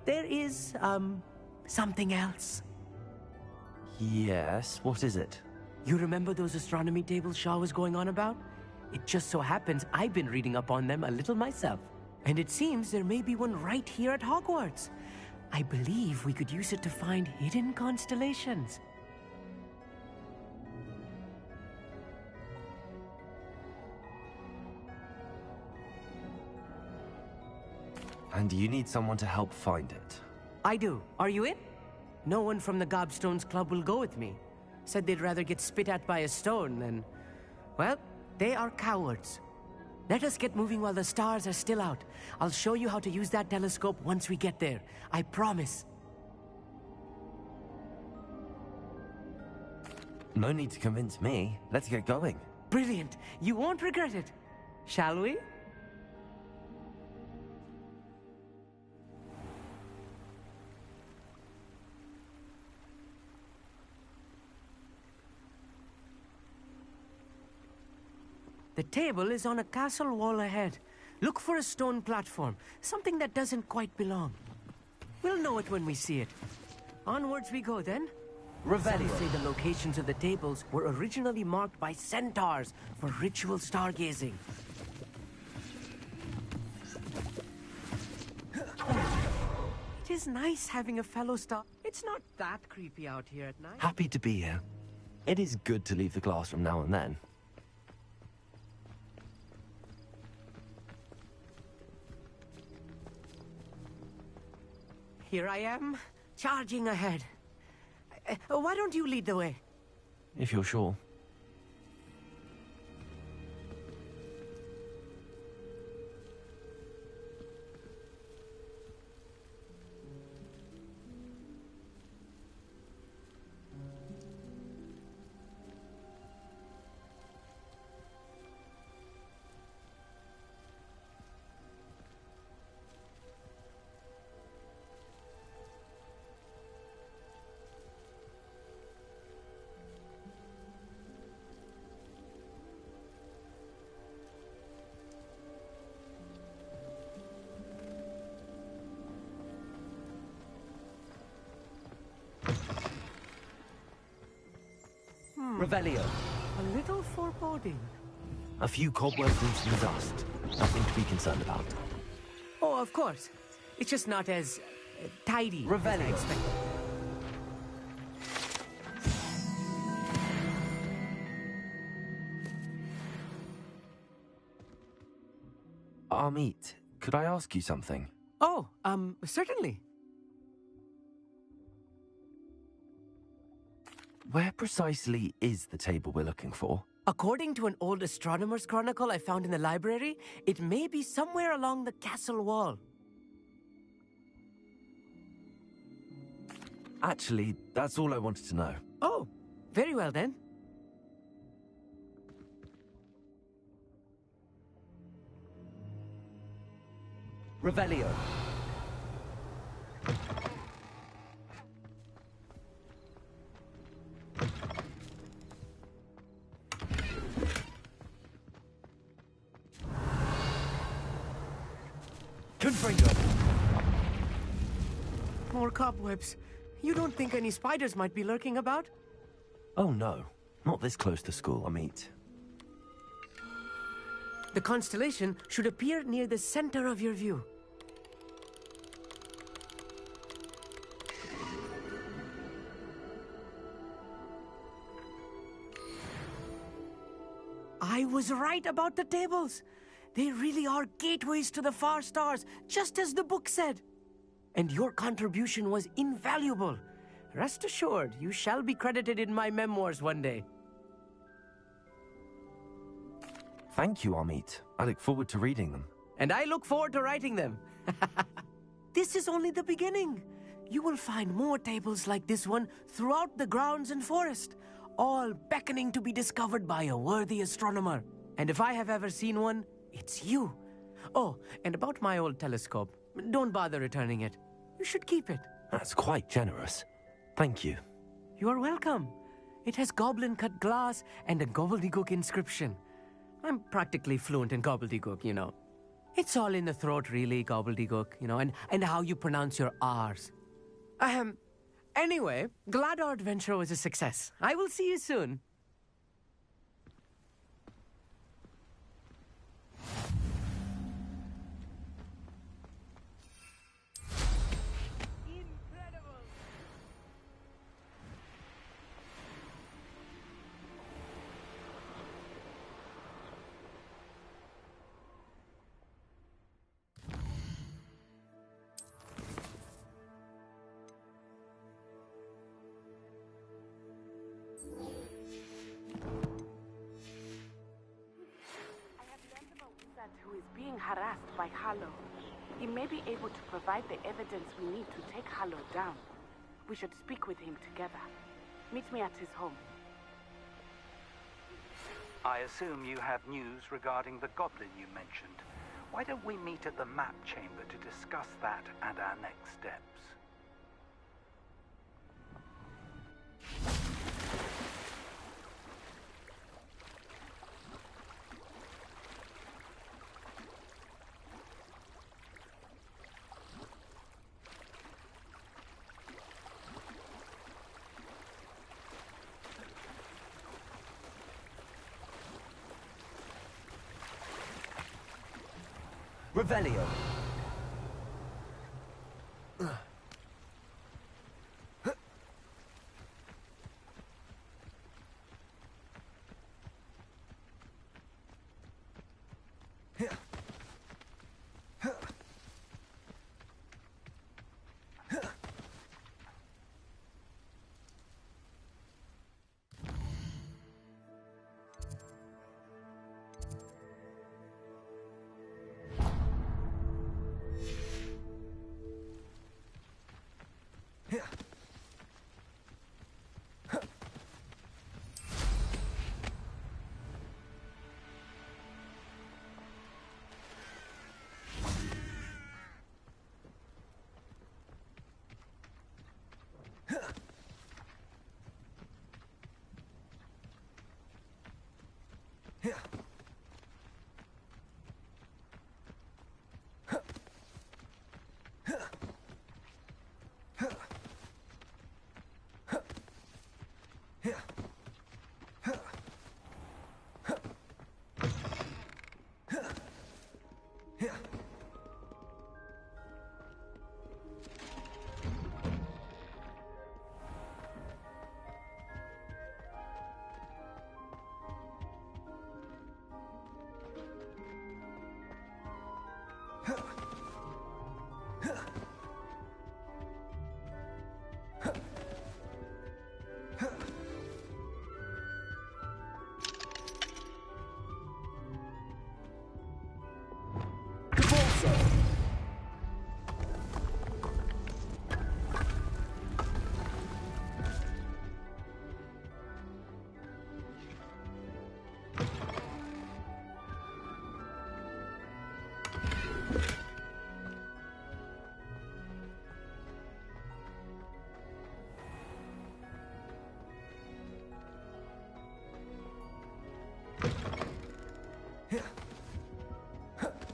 there is, something else. Yes, what is it? You remember those astronomy tables Shaw was going on about? It just so happens I've been reading up on them a little myself. And it seems there may be one right here at Hogwarts. I believe we could use it to find hidden constellations. And you need someone to help find it. I do. Are you in? No one from the Gobstones Club will go with me. Said they'd rather get spit at by a stone than... Well, they are cowards. Let us get moving while the stars are still out. I'll show you how to use that telescope once we get there. I promise. No need to convince me. Let's get going. Brilliant. You won't regret it. Shall we? The table is on a castle wall ahead. Look for a stone platform, something that doesn't quite belong. We'll know it when we see it. Onwards we go then. Some say the locations of the tables were originally marked by centaurs for ritual stargazing. It is nice having a fellow star. It's not that creepy out here at night. Happy to be here. It is good to leave the classroom now and then. Here I am, charging ahead. Why don't you lead the way? If you're sure. Revelio. A little foreboding. A few cobwebs and some dust. Nothing to be concerned about. Oh, of course. It's just not as tidy as I expected. Amit, could I ask you something? Oh, certainly. Where precisely is the table we're looking for? According to an old astronomer's chronicle I found in the library, it may be somewhere along the castle wall. Actually, that's all I wanted to know. Oh, very well then. Revelio. More cobwebs. You don't think any spiders might be lurking about? Oh no, not this close to school, Amit. The constellation should appear near the center of your view. I was right about the tables. They really are gateways to the far stars, just as the book said. And your contribution was invaluable. Rest assured, you shall be credited in my memoirs one day. Thank you, Amit. I look forward to reading them. And I look forward to writing them. This is only the beginning. You will find more tables like this one throughout the grounds and forest, all beckoning to be discovered by a worthy astronomer. And if I have ever seen one, it's you. Oh, and about my old telescope, don't bother returning it. You should keep it. That's quite generous. Thank you. You're welcome. It has goblin-cut glass and a gobbledygook inscription. I'm practically fluent in gobbledygook, you know. It's all in the throat, really, gobbledygook, and how you pronounce your R's. Anyway, glad our adventure was a success. I will see you soon. Who is being harassed by Harlow. He may be able to provide the evidence we need to take Harlow down. We should speak with him together. Meet me at his home. I assume you have news regarding the goblin you mentioned. Why don't we meet at the map chamber to discuss that and our next steps? Revelio.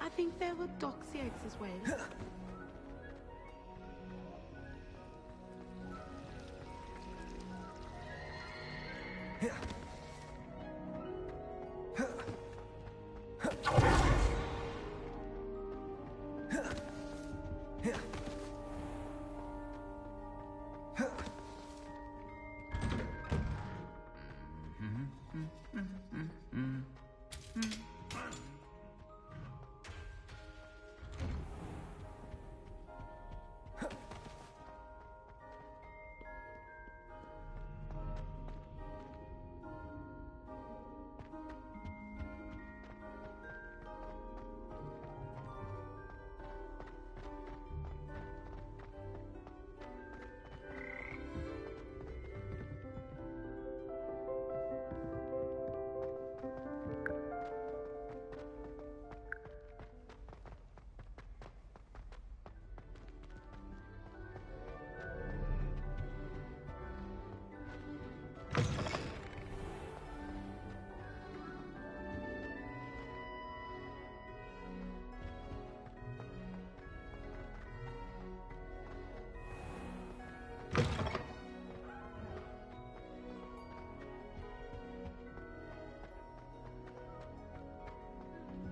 I think there were doxy eggs as well.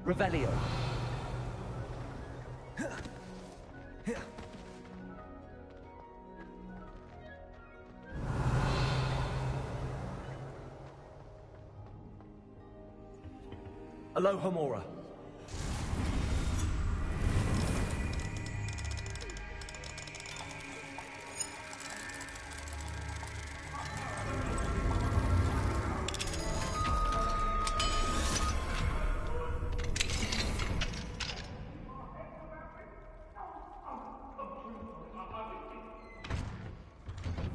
Revelio. Alohomora.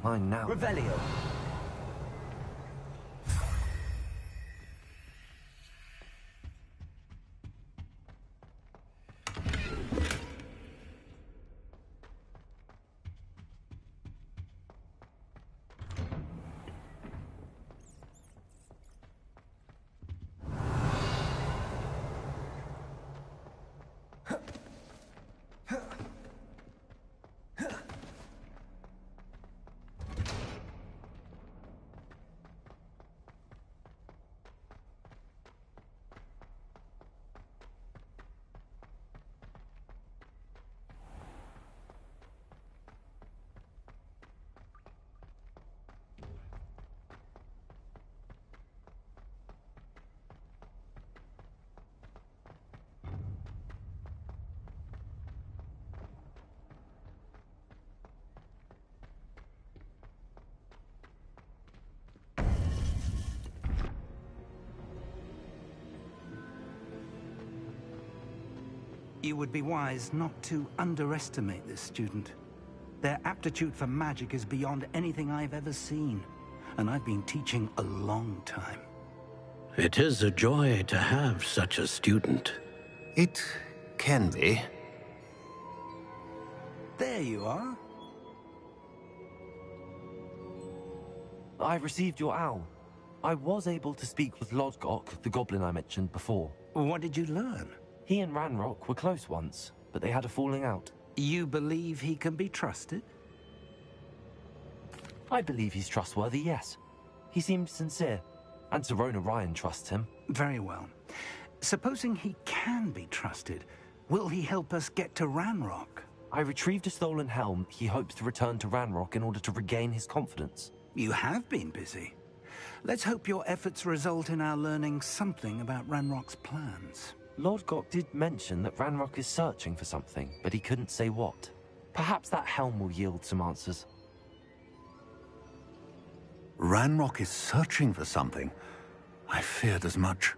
Mine now. Revelio. You would be wise not to underestimate this student. Their aptitude for magic is beyond anything I've ever seen, and I've been teaching a long time. It is a joy to have such a student. It can be. There you are. I received your owl. I was able to speak with BleuGod, the goblin I mentioned before. What did you learn? He and Ranrock were close once, but they had a falling out. You believe he can be trusted? I believe he's trustworthy, yes. He seemed sincere, and Serona Ryan trusts him. Very well. Supposing he can be trusted, will he help us get to Ranrock? I retrieved a stolen helm he hopes to return to Ranrock in order to regain his confidence. You have been busy. Let's hope your efforts result in our learning something about Ranrock's plans. BleuGod did mention that Ranrock is searching for something, but he couldn't say what. Perhaps that helm will yield some answers. Ranrock is searching for something. I feared as much.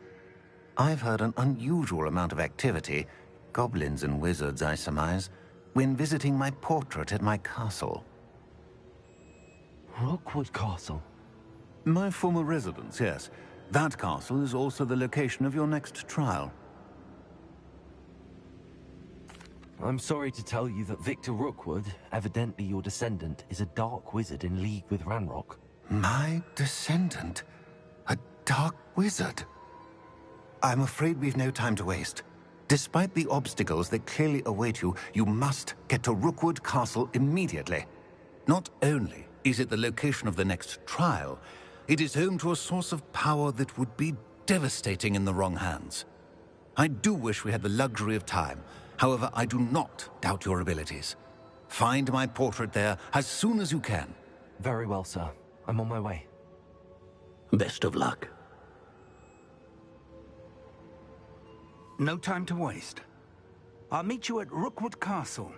I've heard an unusual amount of activity, goblins and wizards, I surmise, when visiting my portrait at my castle. Rookwood Castle. My former residence, yes. That castle is also the location of your next trial. I'm sorry to tell you that Victor Rookwood, evidently your descendant, is a dark wizard in league with Ranrock. My descendant? A dark wizard? I'm afraid we've no time to waste. Despite the obstacles that clearly await you, you must get to Rookwood Castle immediately. Not only is it the location of the next trial, it is home to a source of power that would be devastating in the wrong hands. I do wish we had the luxury of time. However, I do not doubt your abilities. Find my portrait there as soon as you can. Very well, sir. I'm on my way. Best of luck. No time to waste. I'll meet you at Rookwood Castle.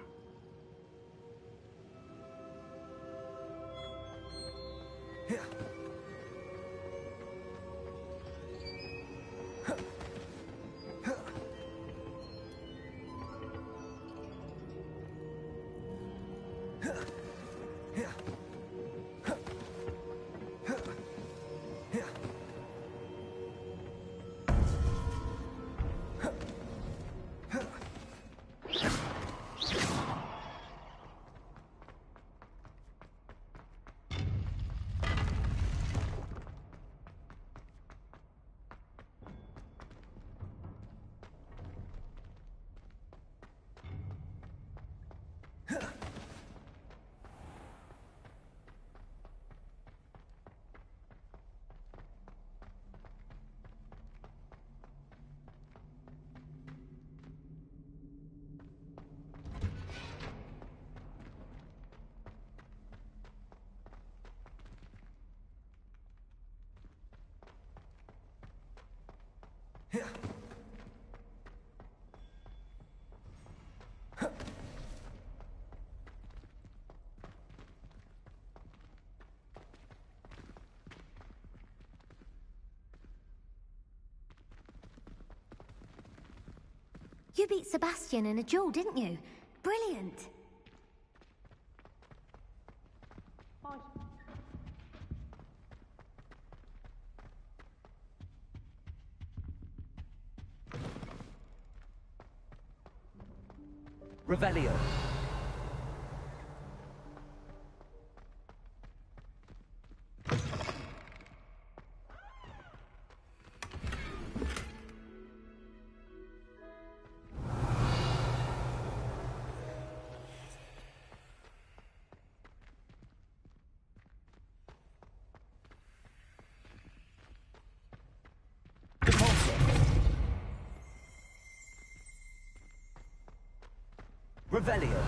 You beat Sebastian in a duel, didn't you? Brilliant. Revelio. Revelio.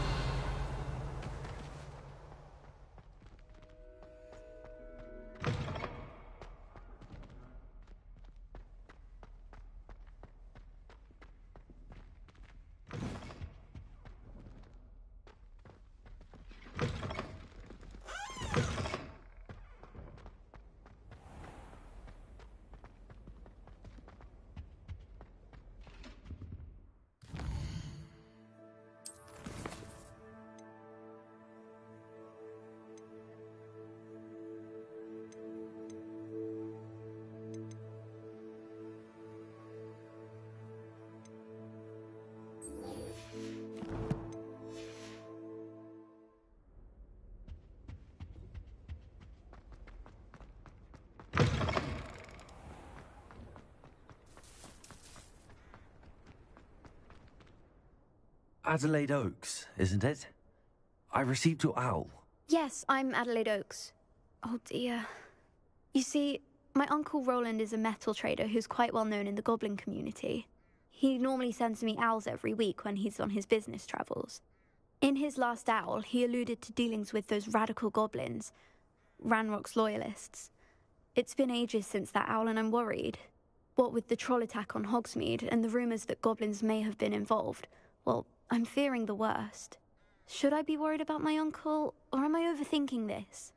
Adelaide Oaks, isn't it? I received your owl. Yes, I'm Adelaide Oaks. Oh dear. You see, my uncle Roland is a metal trader who's quite well known in the goblin community. He normally sends me owls every week when he's on his business travels. In his last owl, he alluded to dealings with those radical goblins, Ranrock's loyalists. It's been ages since that owl and I'm worried. What with the troll attack on Hogsmeade and the rumours that goblins may have been involved, well, I'm fearing the worst. Should I be worried about my uncle, or am I overthinking this?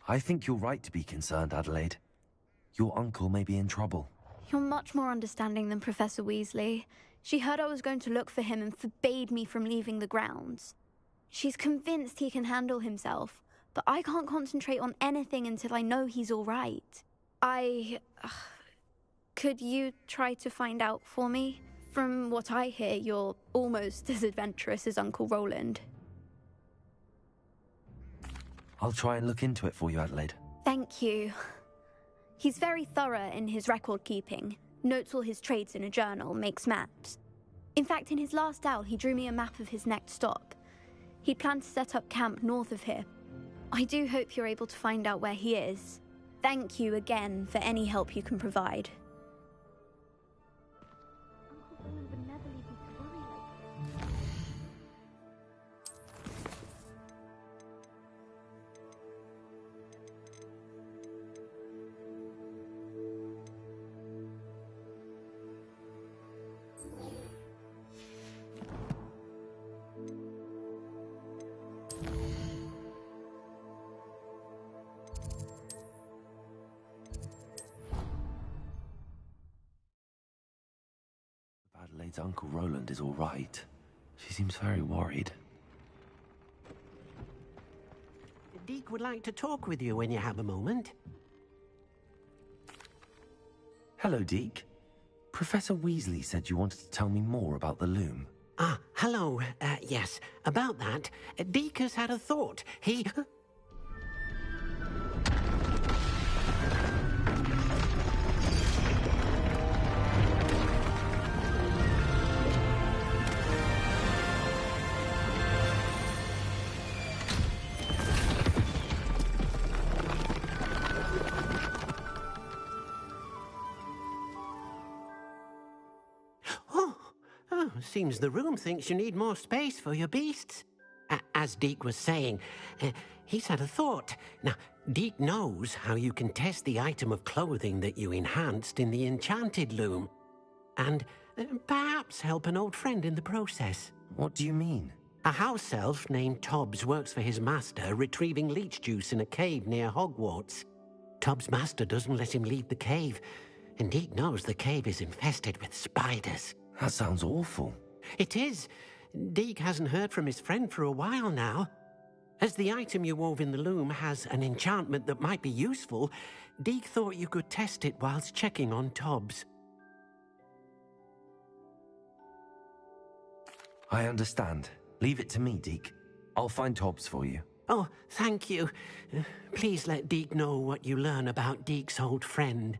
I think you're right to be concerned, Adelaide. Your uncle may be in trouble. You're much more understanding than Professor Weasley. She heard I was going to look for him and forbade me from leaving the grounds. She's convinced he can handle himself, but I can't concentrate on anything until I know he's all right. Could you try to find out for me? From what I hear, you're almost as adventurous as Uncle Roland. I'll try and look into it for you, Adelaide. Thank you. He's very thorough in his record keeping, notes all his trades in a journal, makes maps. In fact, in his last owl, he drew me a map of his next stop. He planned to set up camp north of here. I do hope you're able to find out where he is. Thank you again for any help you can provide. Adelaide's Uncle Roland is all right. She seems very worried. Deke would like to talk with you when you have a moment. Hello, Deke. Professor Weasley said you wanted to tell me more about the loom. Ah, hello. Yes, about that. Deke has had a thought. He... Seems the room thinks you need more space for your beasts. As Deke was saying, he's had a thought. Now, Deke knows how you can test the item of clothing that you enhanced in the enchanted loom. And perhaps help an old friend in the process. What do you mean? A house elf named Tobbs works for his master, retrieving leech juice in a cave near Hogwarts. Tubbs' master doesn't let him leave the cave, and Deke knows the cave is infested with spiders. That sounds awful. It is. Deke hasn't heard from his friend for a while now. As the item you wove in the loom has an enchantment that might be useful, Deke thought you could test it whilst checking on Tubbs. I understand. Leave it to me, Deke. I'll find Tobbs for you. Oh, thank you. Please let Deke know what you learn about Deke's old friend.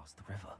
Past the river.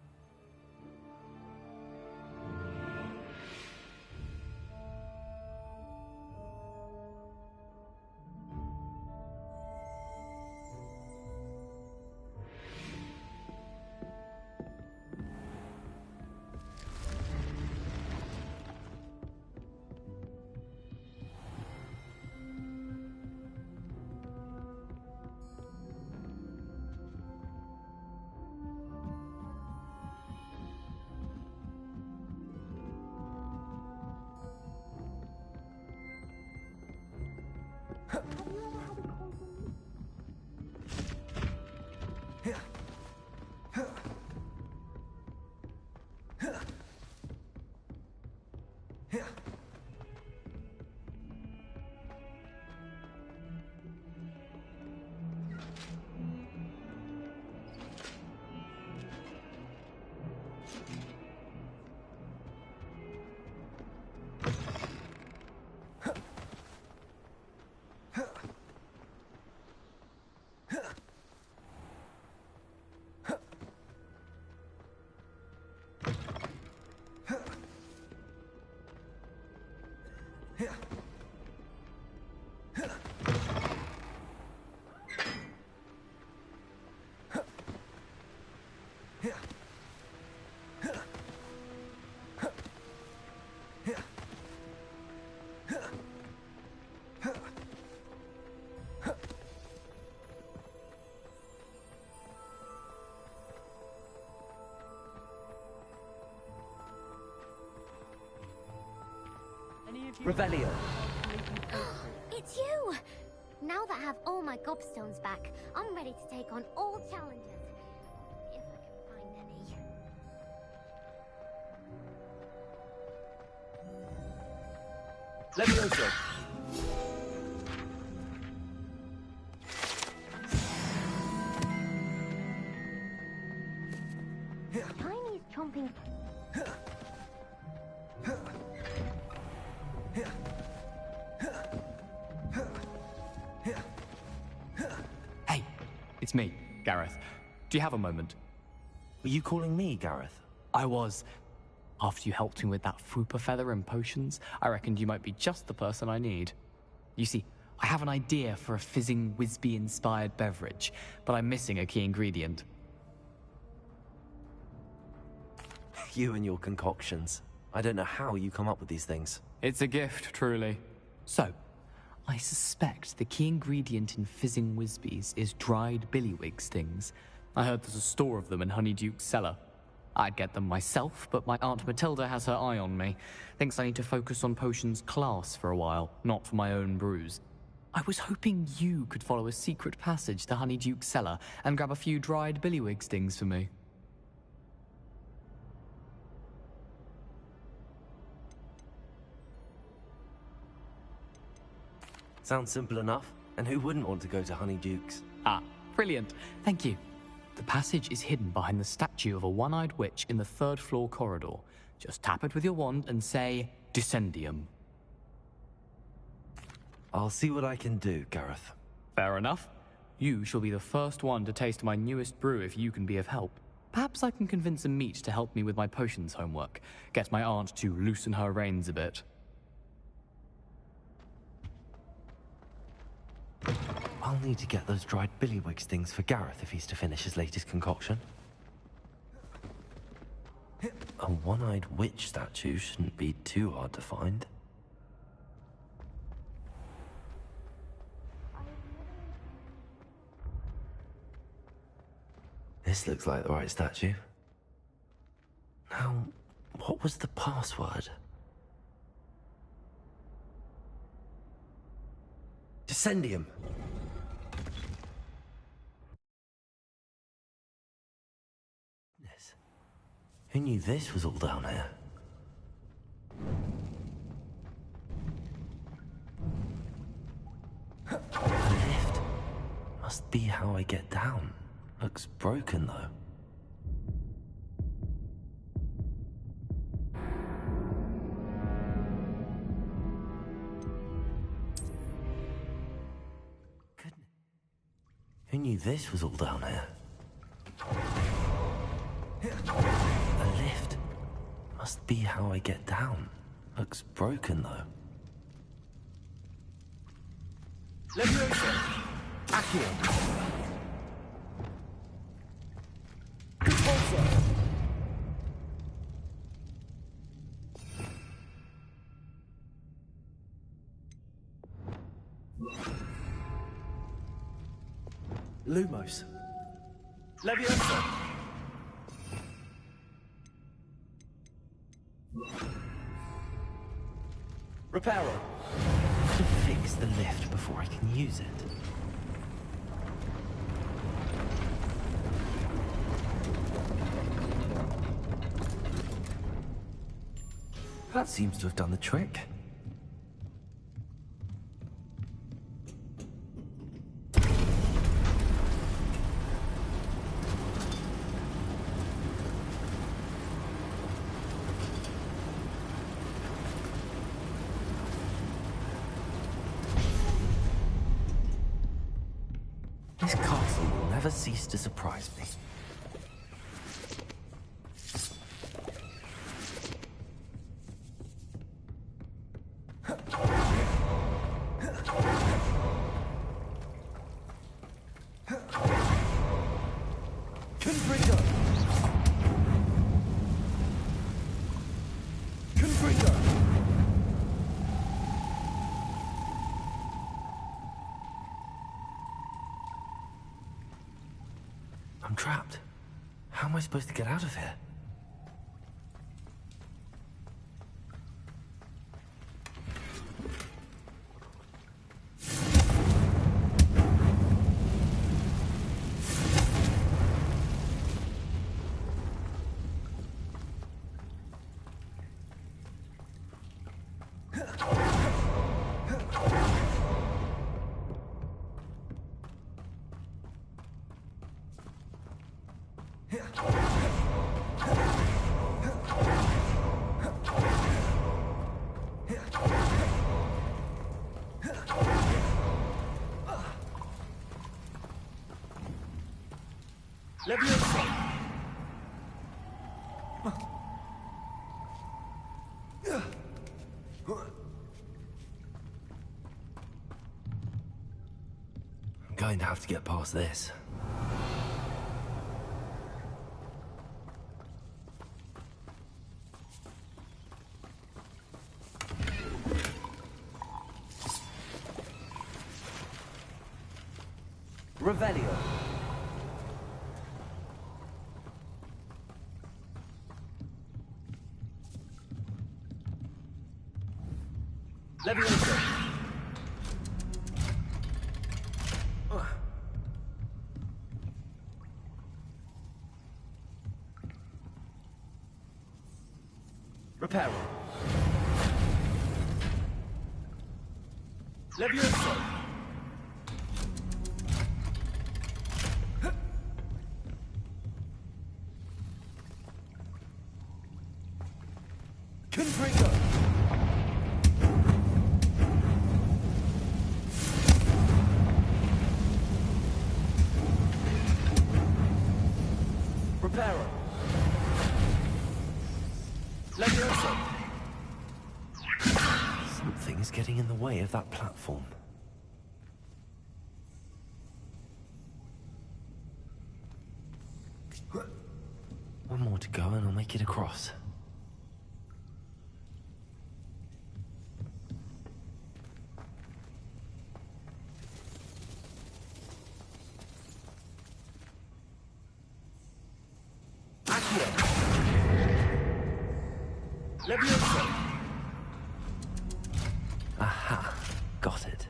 Revelio. It's you! Now that I have all my gobstones back, I'm ready to take on all challenges. If I can find any. Levioso. Tiny's chomping. Hey, it's me, Gareth. Do you have a moment? Were you calling me, Gareth? I was. After you helped me with that Fupa feather and potions, I reckoned you might be just the person I need. You see, I have an idea for a fizzing Whizbee-inspired beverage, but I'm missing a key ingredient. You and your concoctions. I don't know how you come up with these things. It's a gift, truly. So, I suspect the key ingredient in fizzing Whizbees is dried billywig stings. I heard there's a store of them in Honeyduke's cellar. I'd get them myself, but my Aunt Matilda has her eye on me. Thinks I need to focus on potions class for a while, not for my own brews. I was hoping you could follow a secret passage to Honeyduke's cellar and grab a few dried billywig stings for me. Sounds simple enough. And who wouldn't want to go to Honeyduke's? Ah, brilliant. Thank you. The passage is hidden behind the statue of a one-eyed witch in the third-floor corridor. Just tap it with your wand and say, Descendium. I'll see what I can do, Gareth. Fair enough. You shall be the first one to taste my newest brew if you can be of help. Perhaps I can convince a meat to help me with my potions homework. Get my aunt to loosen her reins a bit. I'll need to get those dried billywig stings for Gareth if he's to finish his latest concoction. A one-eyed witch statue shouldn't be too hard to find. This looks like the right statue. Now, what was the password? Descendium. Who knew this was all down here? The lift. Must be how I get down. Looks broken, though. Goodness. Who knew this was all down here? The lift. Must be how I get down. Looks broken, though. Leviosa! Accio! Lumos. Leviosa! Reparo. Fix the lift before I can use it. That seems to have done the trick. This castle will never cease to surprise me. I'm trapped. How am I supposed to get out of here? Leviosa! I'm going to have to get past this. Revelio. Leviosa. Reparo. Leviosa. Confringo. Reparo. Leviosa. Something is getting in the way of that platform. One more to go and I'll make it across. Leviosa. Aha, got it.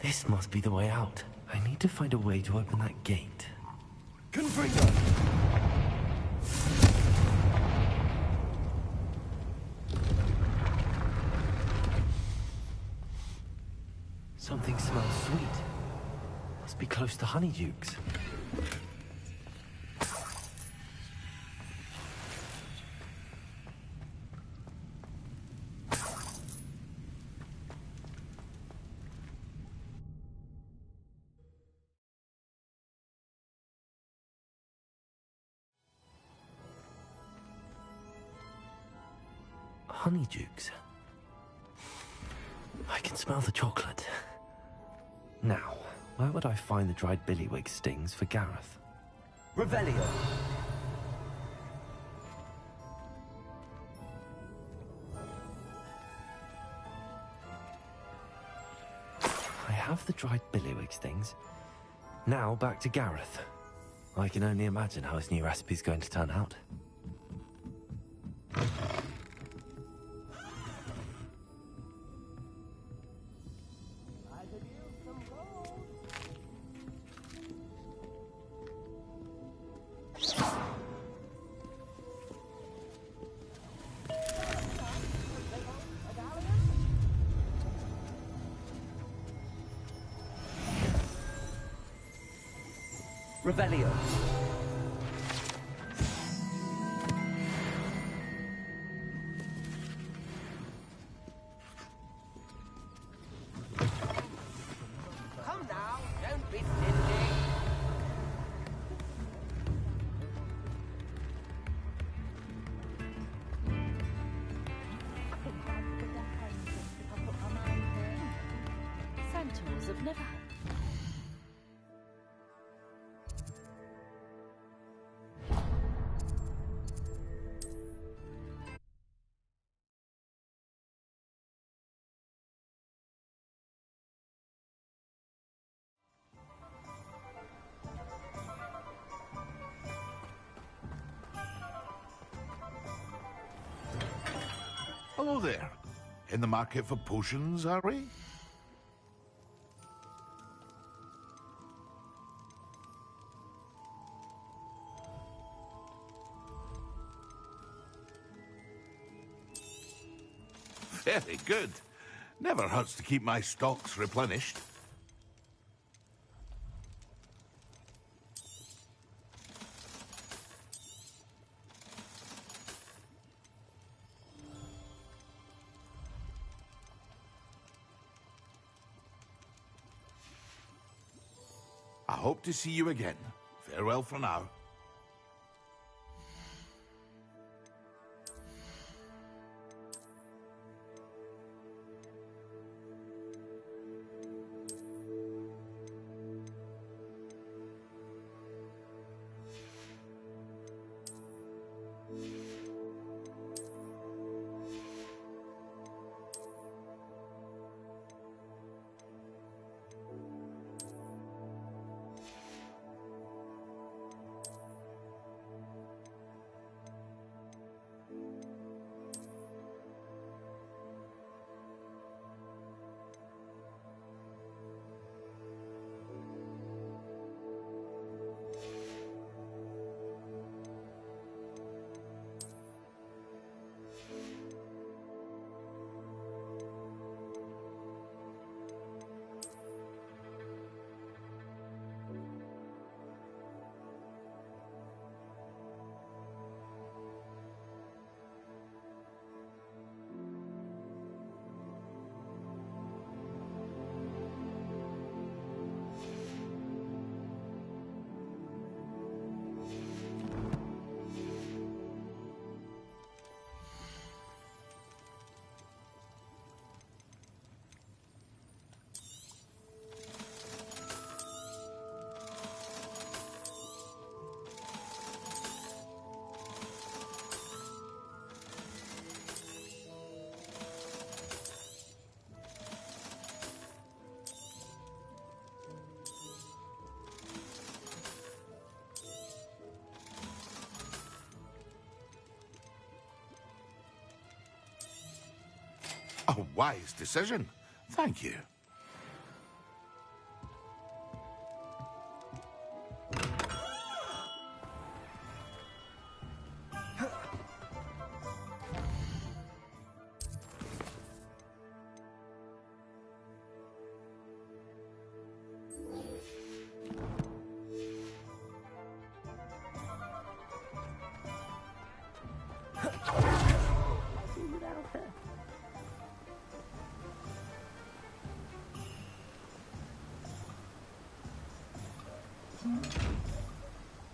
This must be the way out. I need to find a way to open that gate. Confringo. Something smells sweet. Must be close to Honeydukes. Honeydukes. I can smell the chocolate. Now, where would I find the dried billywig stings for Gareth? Revelio. I have the dried billywig stings. Now back to Gareth. I can only imagine how his new recipe's going to turn out. Revelio. Come now, don't be stingy. Centaurs have never had. Hello there. In the market for potions, are we? Very good. Never hurts to keep my stocks replenished. I hope to see you again. Farewell for now. A wise decision. Thank you.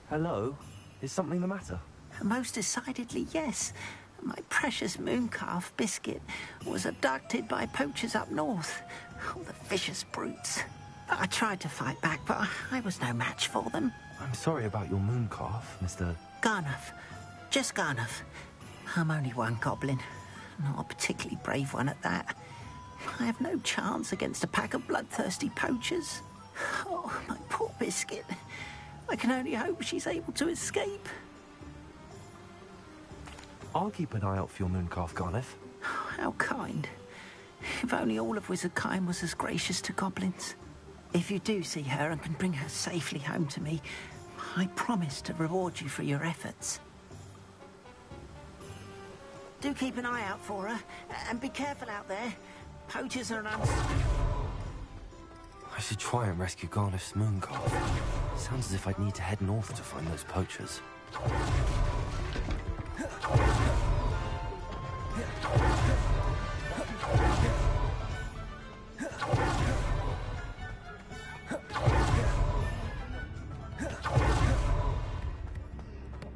Hello? Is something the matter? Most decidedly, yes. My precious mooncalf biscuit was abducted by poachers up north. Oh, the vicious brutes. I tried to fight back, but I was no match for them. I'm sorry about your mooncalf, Mr. Garnuff. Just Garnuff. I'm only one goblin. Not a particularly brave one at that. I have no chance against a pack of bloodthirsty poachers. Oh, my poor biscuit. I can only hope she's able to escape. I'll keep an eye out for your mooncalf, Garneth. Oh, how kind. If only all of Wizardkind was as gracious to goblins. If you do see her and can bring her safely home to me, I promise to reward you for your efforts. Do keep an eye out for her, and be careful out there. Poachers are an I should try and rescue Garneth's mooncalf. Sounds as if I'd need to head north to find those poachers.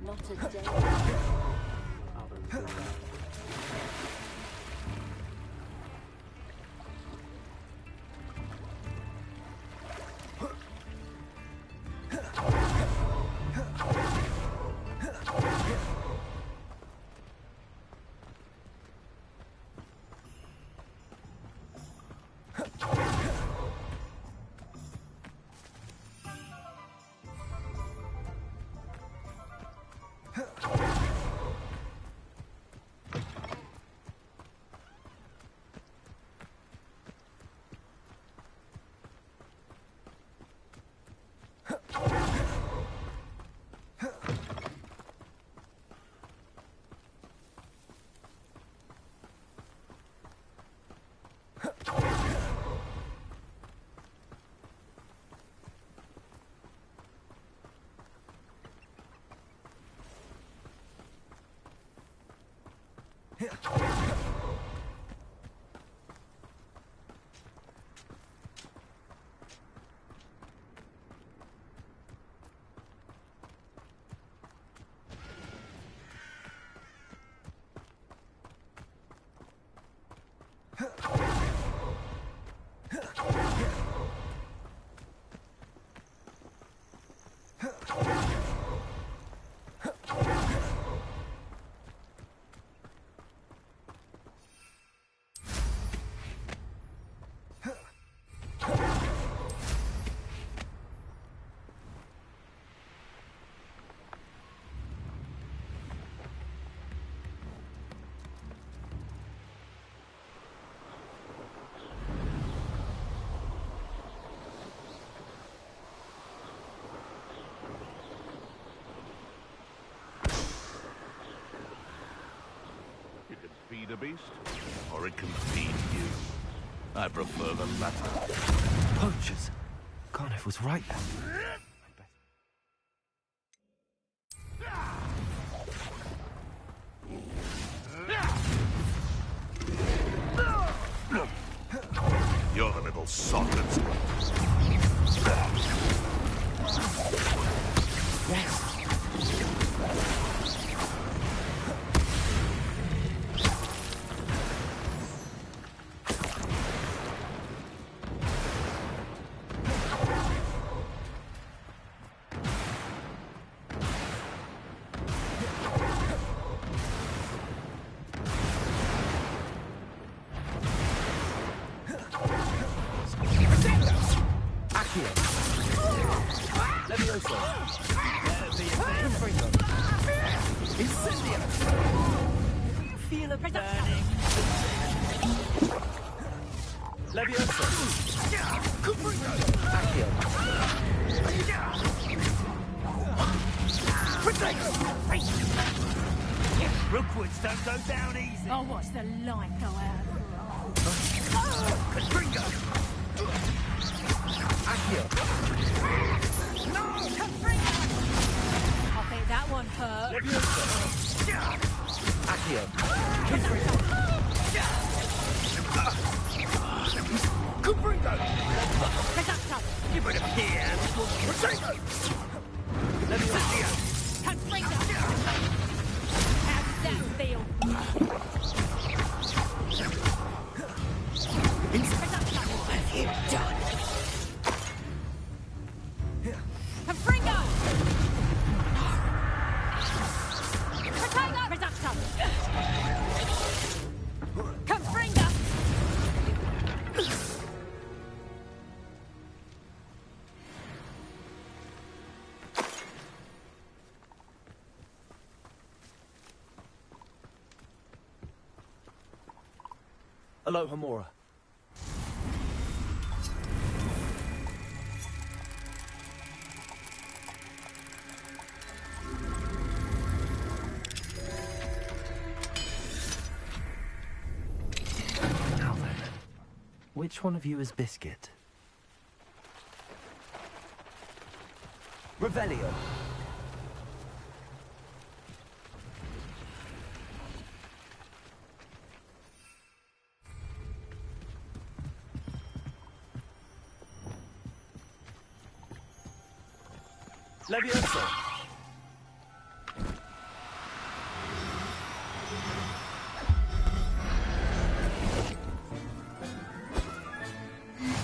Not a day. Feed a beast, or it can feed you. I prefer the latter. Poachers! Garneth was right then. You're the little sod that's... Feel a burning. Leviosa! Rookwoods don't go down easy. I'll watch the light go out. Confringo! Accio. No! Confringo! I think that one hurt. Accio. Confringo! Reducto! You better hear. Confringo! Leviosa! Confringo! How does that feel? What have you done? Confringo! Potato! Reducto! Confringo! Aloha Mora. Now then, which one of you is Biscuit? Revelio. Leviosa!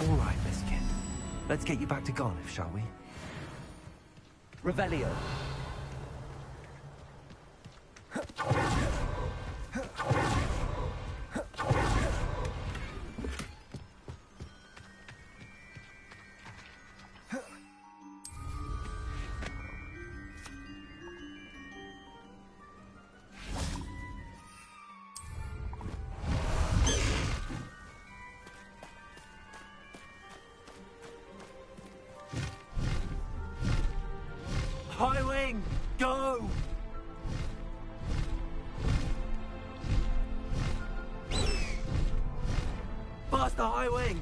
All right, Biscuit. Let's get you back to Garneth, shall we? Revelio. High Wing, go! Faster, High Wing!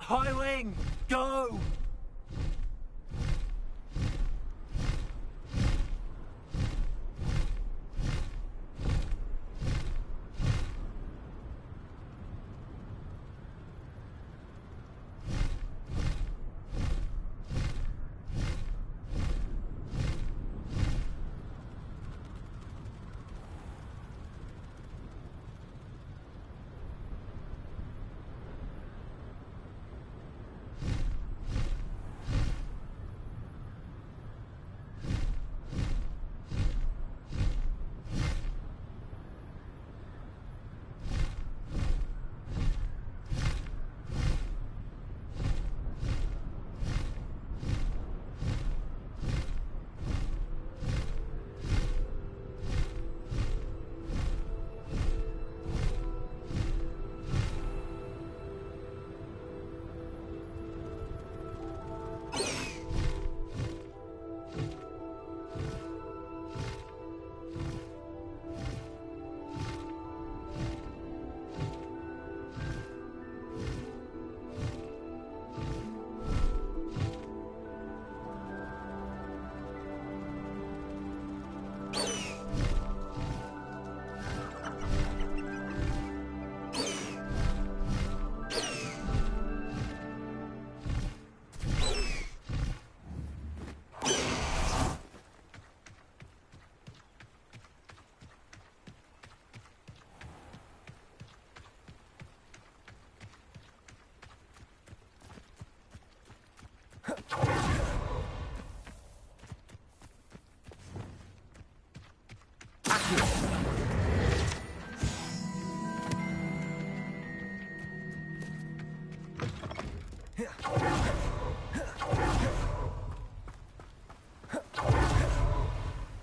High Wing, go!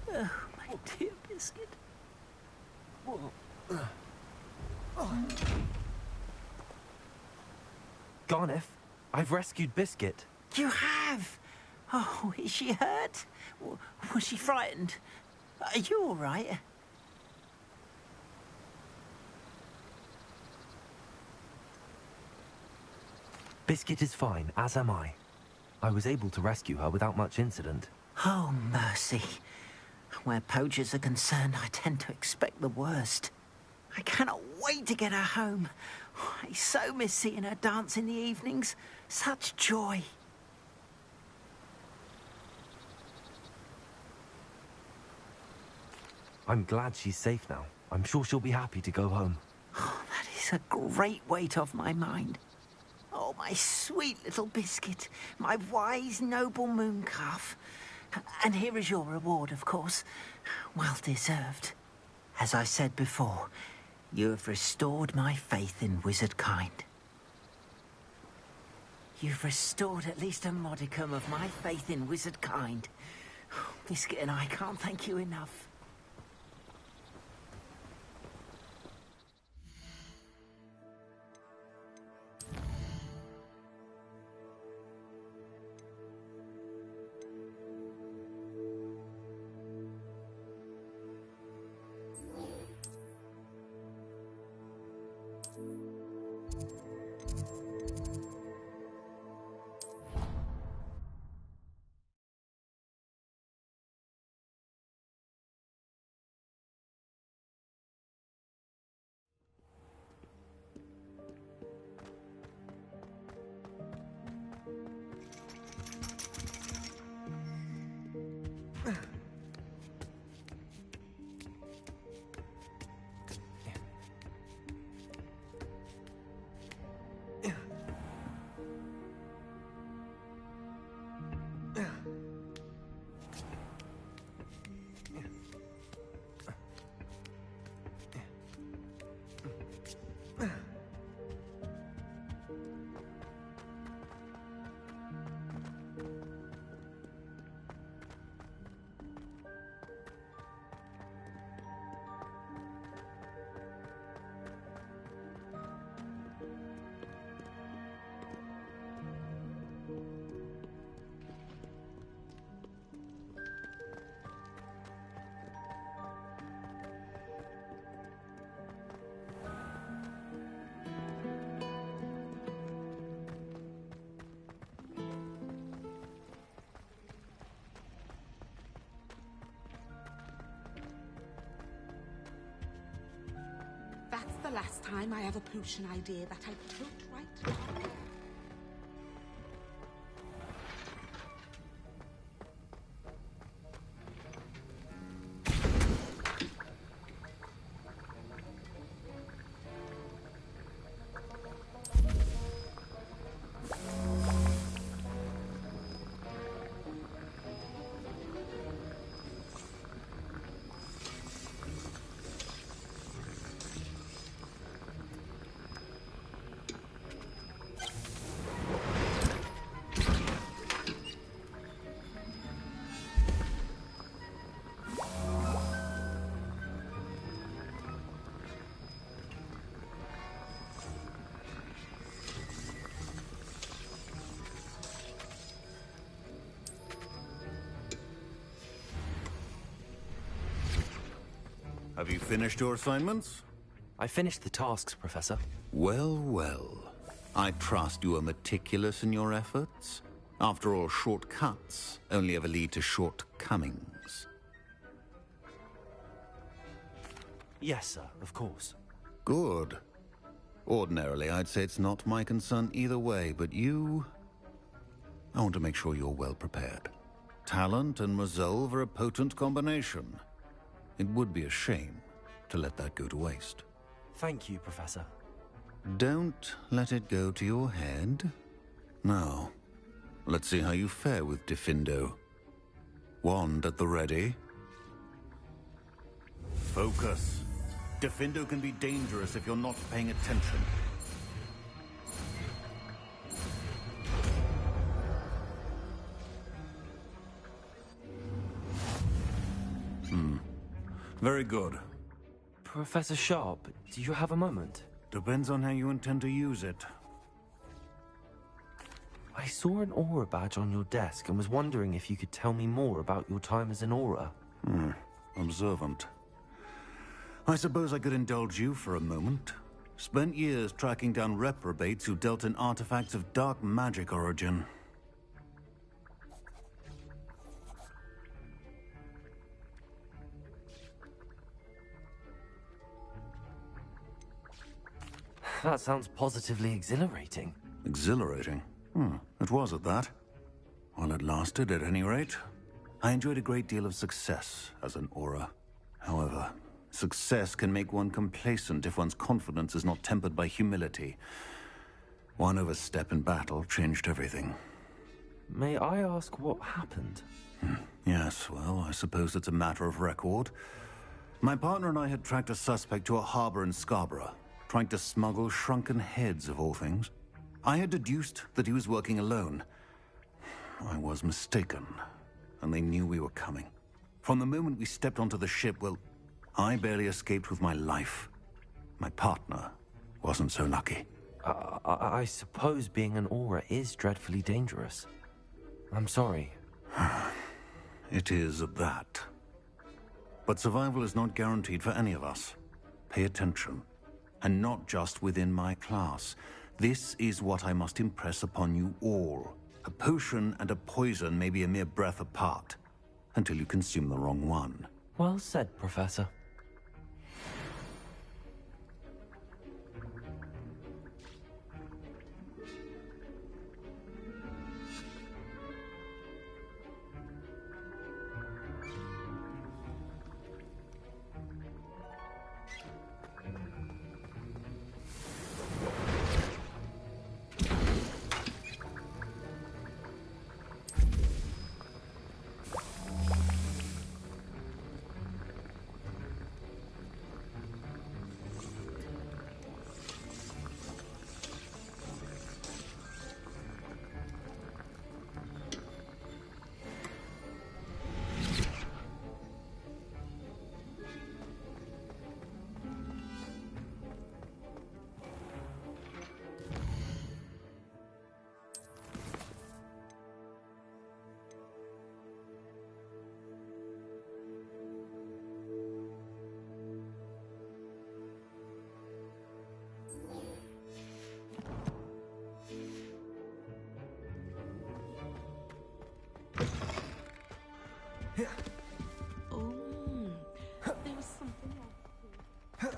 Oh, my dear Biscuit. Garneth, I've rescued Biscuit. You have? Oh, is she hurt? Was she frightened? Are you all right? Biscuit is fine, as am I. I was able to rescue her without much incident. Oh, mercy. Where poachers are concerned, I tend to expect the worst. I cannot wait to get her home. I so miss seeing her dance in the evenings. Such joy. I'm glad she's safe now. I'm sure she'll be happy to go home. Oh, that is a great weight off my mind. Oh, my sweet little Biscuit, my wise, noble moon calf. And here is your reward, of course. Well deserved. As I said before, you have restored my faith in wizard kind. You've restored at least a modicum of my faith in wizard kind. Biscuit and I can't thank you enough. last time I have a potion idea that I put right down. Have you finished your assignments? I finished the tasks, Professor. Well, well. I trust you are meticulous in your efforts. After all, shortcuts only ever lead to shortcomings. Yes, sir, of course. Good. Ordinarily, I'd say it's not my concern either way, but you... I want to make sure you're well prepared. Talent and resolve are a potent combination. It would be a shame to let that go to waste. Thank you, Professor. Don't let it go to your head. Now, let's see how you fare with Diffindo. Wand at the ready. Focus. Diffindo can be dangerous if you're not paying attention. Very good. Professor Sharp, do you have a moment? Depends on how you intend to use it. I saw an aura badge on your desk and was wondering if you could tell me more about your time as an aura. Observant. I suppose I could indulge you for a moment. Spent years tracking down reprobates who dealt in artifacts of dark magic origin. That sounds positively exhilarating. Exhilarating? It was at that. While it lasted, at any rate. I enjoyed a great deal of success as an aura. However, success can make one complacent if one's confidence is not tempered by humility. One overstep in battle changed everything. May I ask what happened? Yes, well, I suppose it's a matter of record. My partner and I had tracked a suspect to a harbor in Scarborough, trying to smuggle shrunken heads of all things. I had deduced that he was working alone. I was mistaken, and they knew we were coming. From the moment we stepped onto the ship, well, I barely escaped with my life. My partner wasn't so lucky. I suppose being an aura is dreadfully dangerous. I'm sorry. It is at that. But survival is not guaranteed for any of us. Pay attention. And not just within my class. This is what I must impress upon you all. A potion and a poison may be a mere breath apart, until you consume the wrong one. Well said, Professor. Oh, there was something else.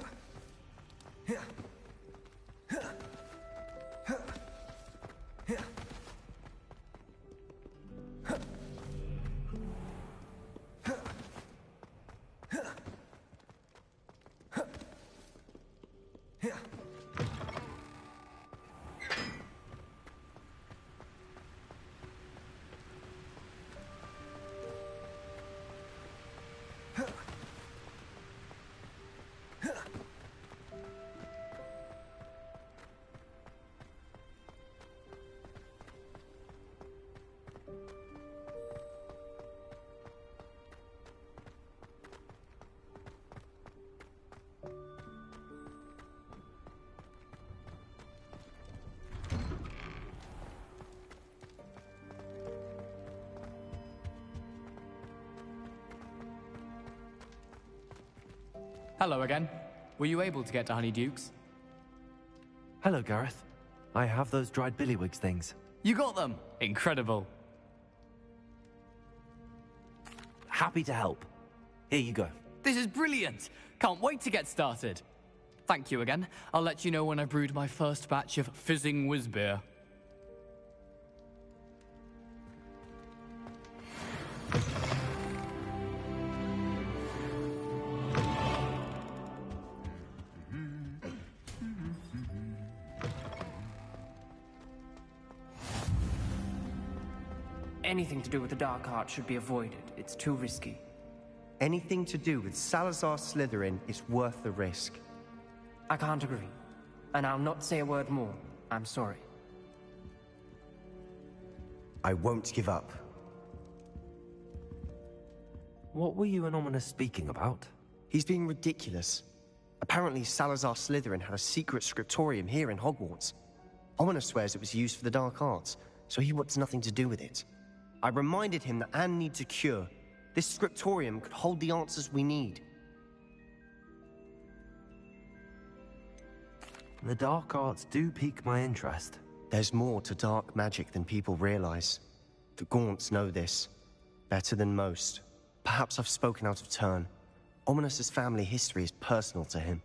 Hello again. Were you able to get to Honeydukes? Hello, Gareth. I have those dried billywigs things. You got them! Incredible. Happy to help. Here you go. This is brilliant! Can't wait to get started. Thank you again. I'll let you know when I brewed my first batch of fizzing whizbeer. Anything to do with the dark art should be avoided. It's too risky. Anything to do with Salazar Slytherin is worth the risk. I can't agree. And I'll not say a word more. I'm sorry. I won't give up. What were you and Ominous speaking about? He's being ridiculous. Apparently Salazar Slytherin had a secret scriptorium here in Hogwarts. Ominous swears it was used for the dark arts, so he wants nothing to do with it. I reminded him that Anne needs a cure. This scriptorium could hold the answers we need. The dark arts do pique my interest. There's more to dark magic than people realize. The Gaunts know this. Better than most. Perhaps I've spoken out of turn. Ominous's family history is personal to him.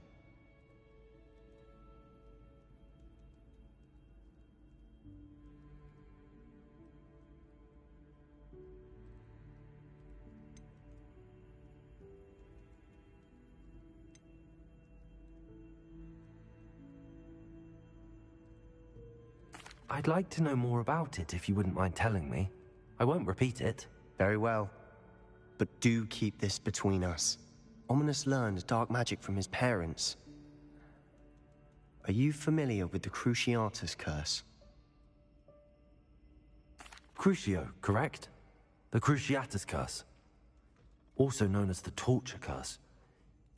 I'd like to know more about it if you wouldn't mind telling me. I won't repeat it. Very well. But do keep this between us. Ominous learned dark magic from his parents. Are you familiar with the Cruciatus curse? Crucio, correct? The Cruciatus curse. Also known as the torture curse.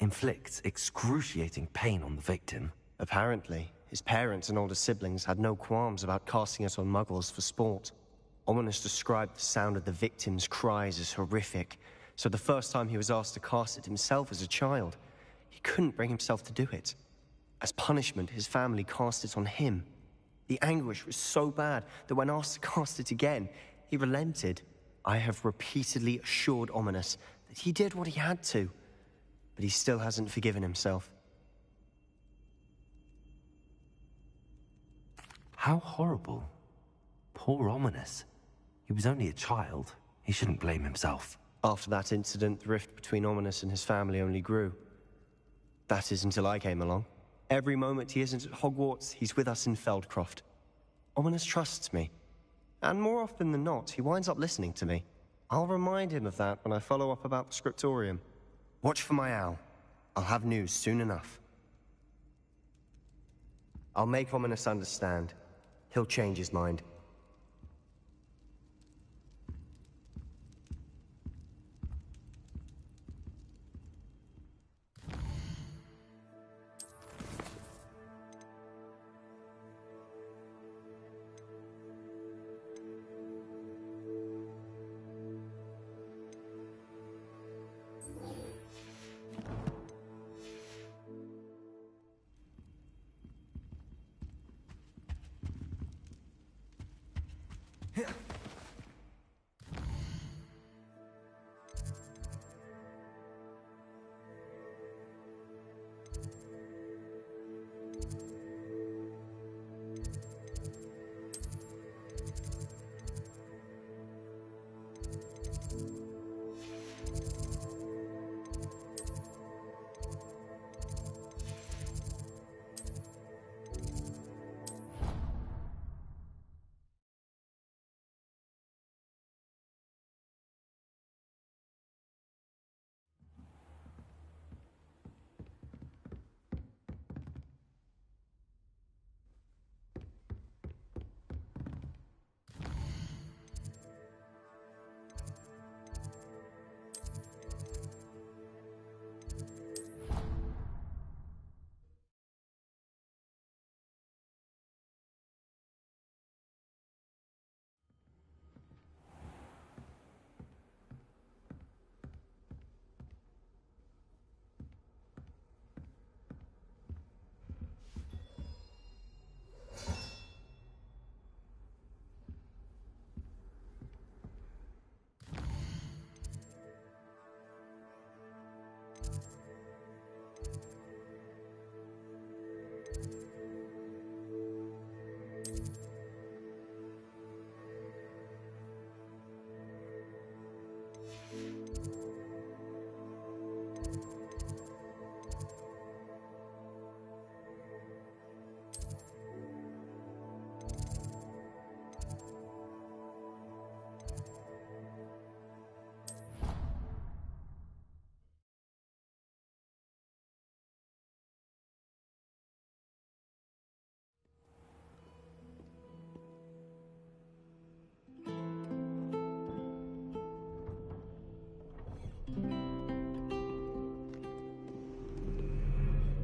Inflicts excruciating pain on the victim. Apparently. His parents and older siblings had no qualms about casting it on muggles for sport. Ominous described the sound of the victim's cries as horrific, so the first time he was asked to cast it himself as a child, he couldn't bring himself to do it. As punishment, his family cast it on him. The anguish was so bad that when asked to cast it again, he relented. I have repeatedly assured Ominous that he did what he had to, but he still hasn't forgiven himself. How horrible. Poor Ominous. He was only a child. He shouldn't blame himself. After that incident, the rift between Ominous and his family only grew. That is until I came along. Every moment he isn't at Hogwarts, he's with us in Feldcroft. Ominous trusts me. And more often than not, he winds up listening to me. I'll remind him of that when I follow up about the scriptorium. Watch for my owl. I'll have news soon enough. I'll make Ominous understand. He'll change his mind.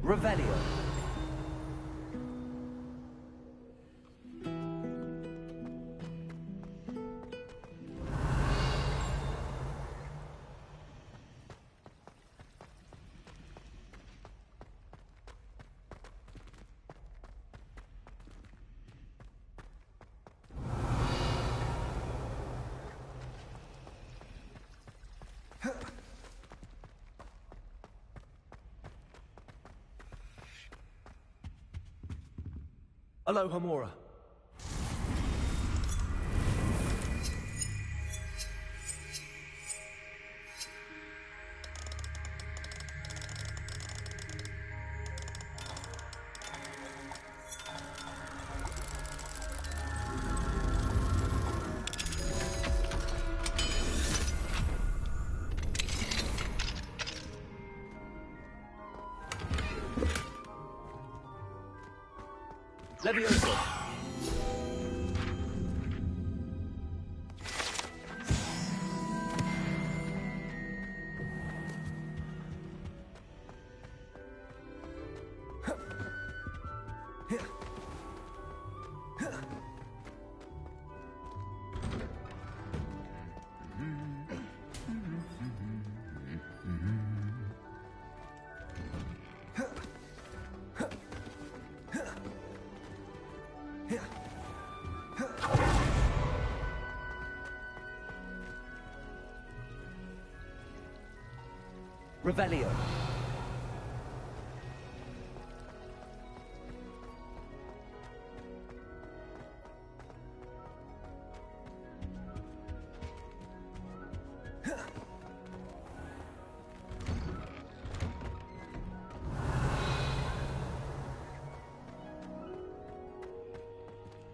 Revelio. Aloha Mora. Levioso. Revelio.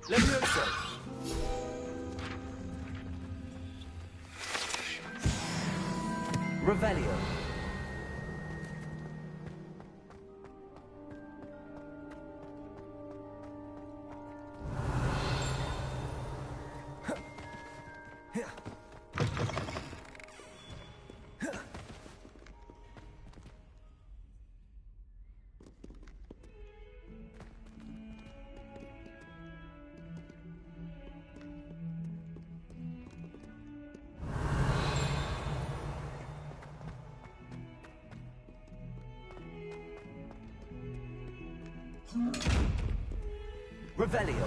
Levioso. Revelio. Revelio.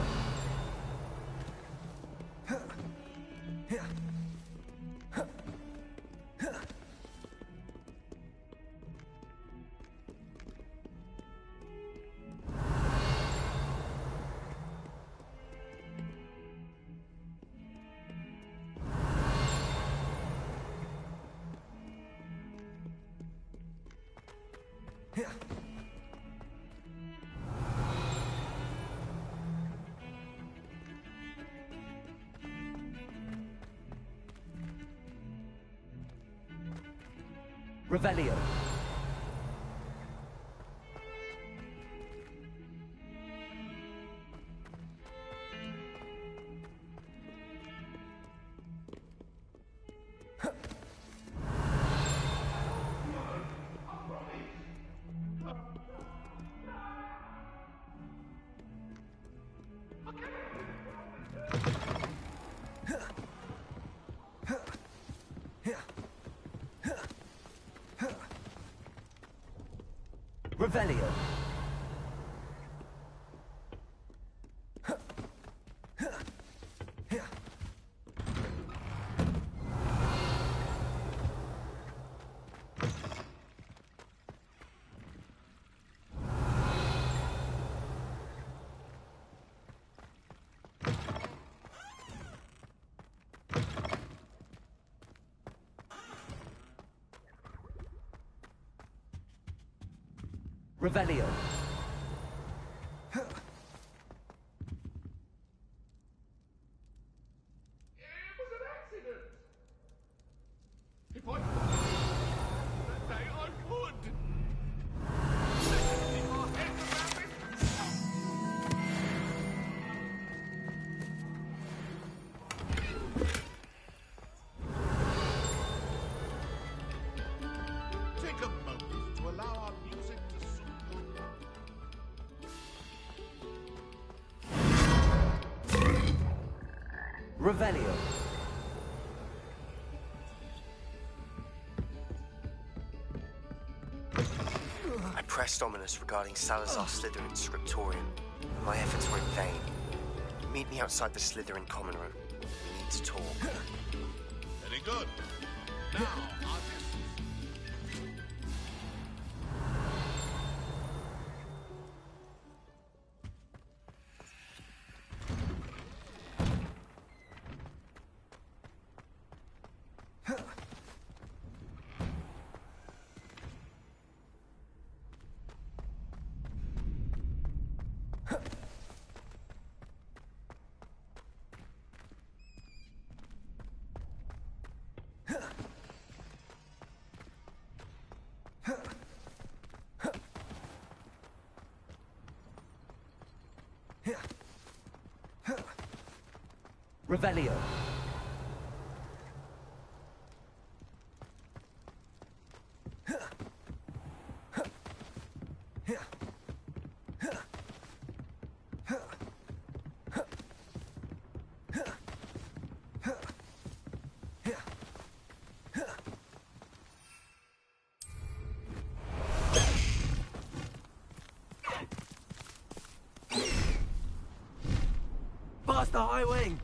Revelio. Revelio. Revelio. If I could that day, I would. Keep our heads around it. Take a moment to allow our music to soothe your Revelio. I pressed Ominous regarding Salazar Slytherin's scriptorium. My efforts were in vain. Meet me outside the Slytherin common room. We need to talk. Very good. Now, Revelio. Past the high wing!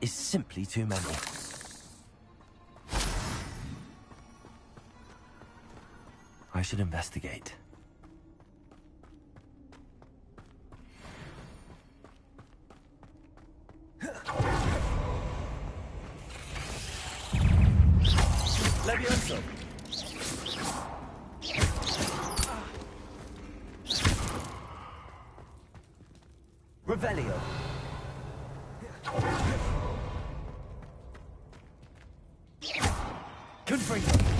Is simply too many. I should investigate. Levioso. Revelio. Confringo.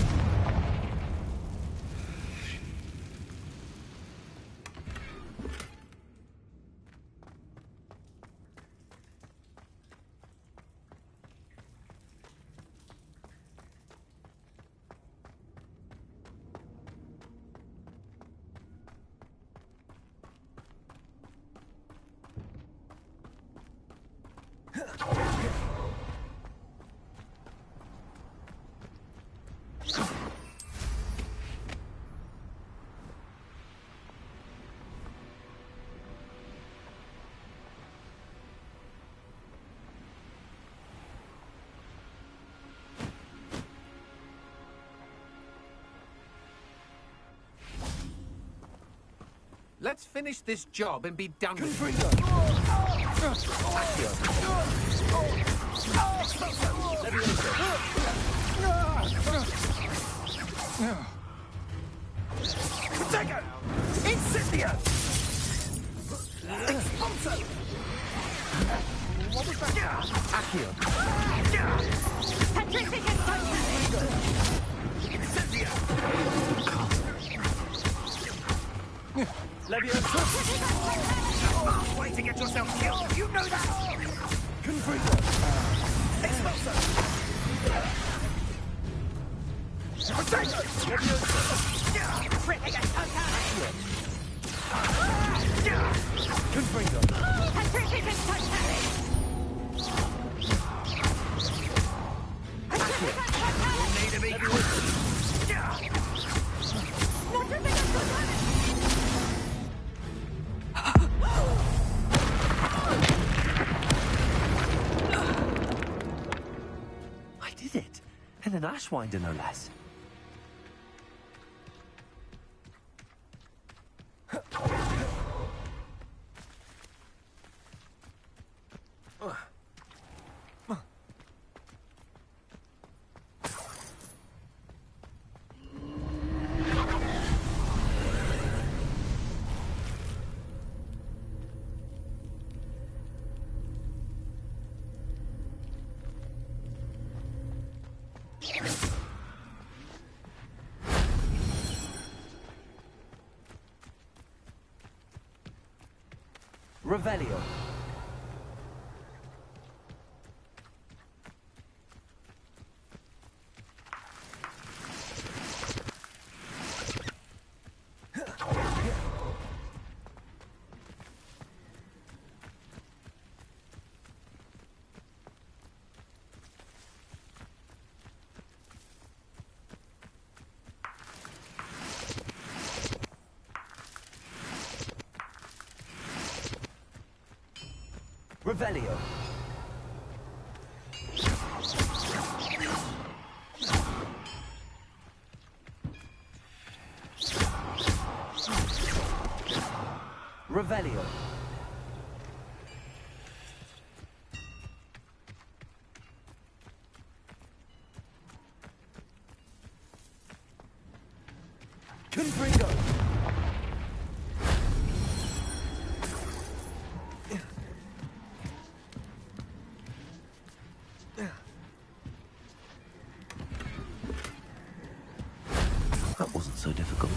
Let's finish this job and be done with it. Protego! Incendio! Expulso! What was that? Accio. Petrificus Totem! Incendio! Leviosa! Way to get yourself killed! You know that! Confringo! Expulso! Protego! Leviosa! Petrificus Totem! Confringo! Petrificus Totem! Need to be I did it. And an Ashwinder, no less. Revelio. Revelio. Revelio. Confringo. That wasn't so difficult.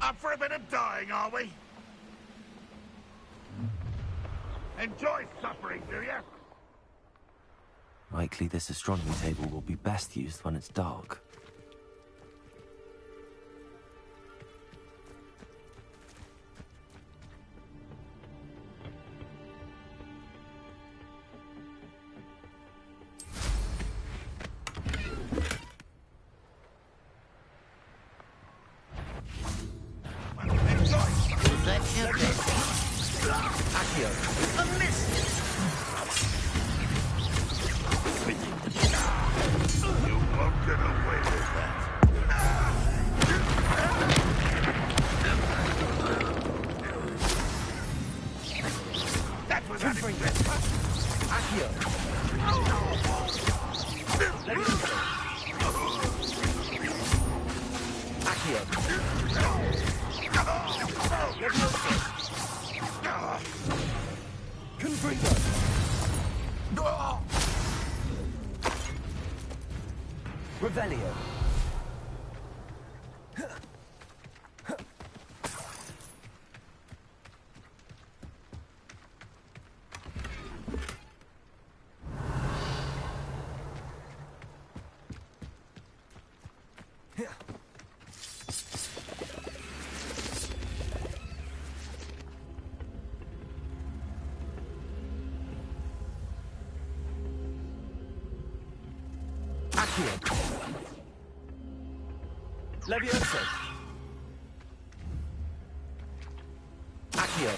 Up for a bit of dying, are we? Enjoy suffering, do you? Likely this astronomy table will be best used when it's dark. Revelio. Levioso. Accio.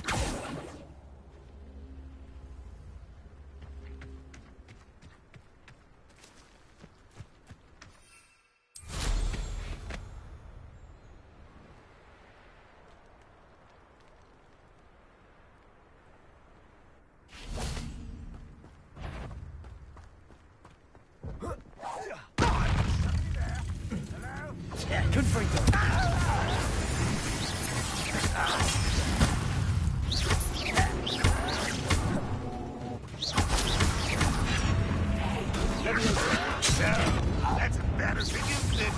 That's embarrassing, isn't it?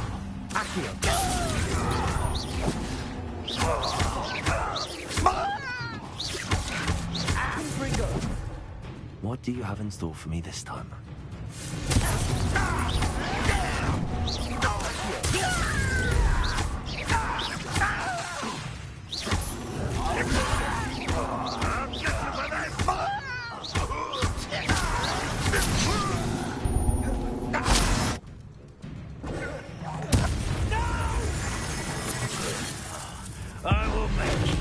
What do you have in store for me this time? I will make you.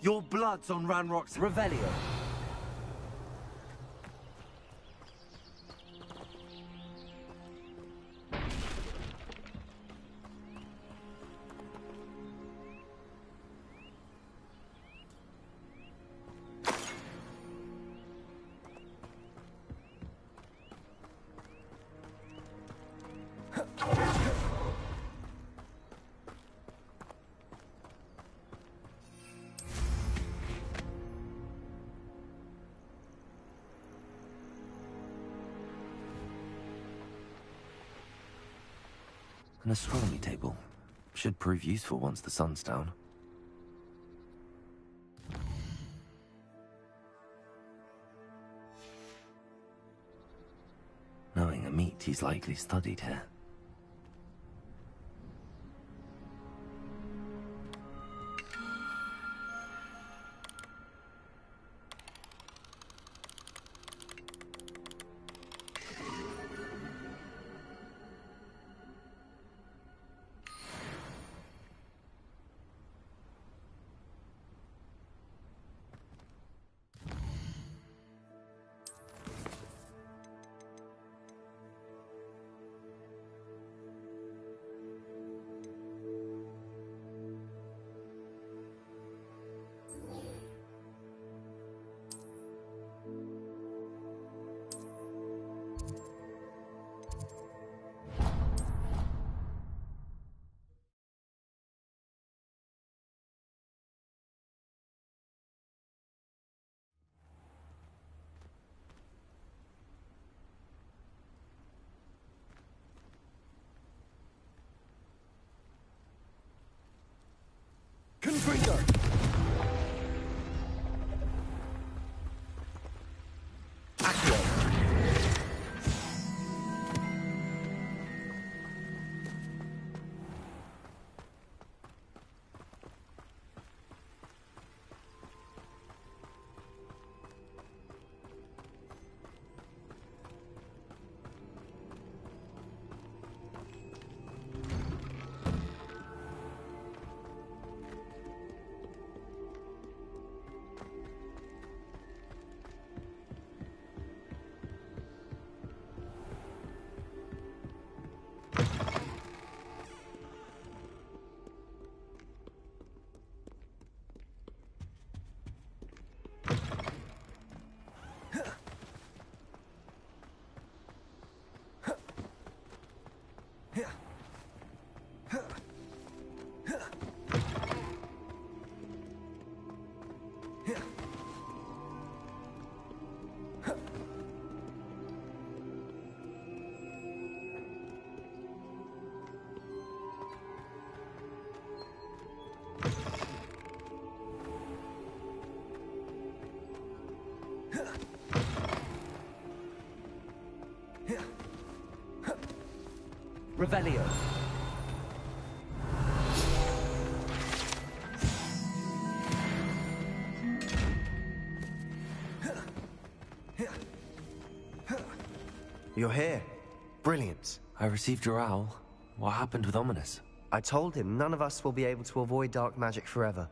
Your blood's on Ranrock's Revelio. An astronomy table. Should prove useful once the sun's down. Knowing a meat he's likely studied here. Revelio. You're here. Brilliant. I received your owl. What happened with Ominous? I told him none of us will be able to avoid dark magic forever.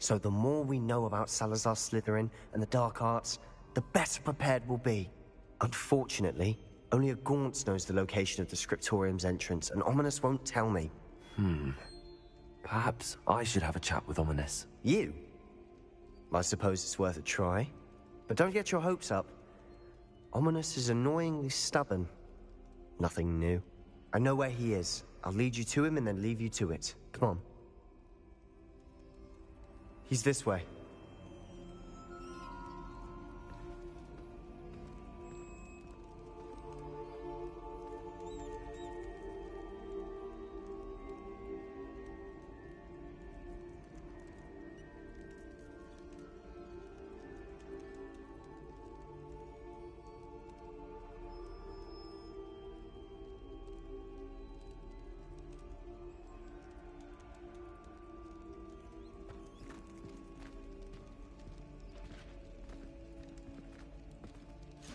So the more we know about Salazar Slytherin and the dark arts, the better prepared we'll be. Unfortunately, only a Gaunt knows the location of the Scriptorium's entrance, and Ominous won't tell me. Perhaps I should have a chat with Ominous. You? I suppose it's worth a try. But don't get your hopes up. Ominous is annoyingly stubborn. Nothing new. I know where he is. I'll lead you to him and then leave you to it. Come on. He's this way.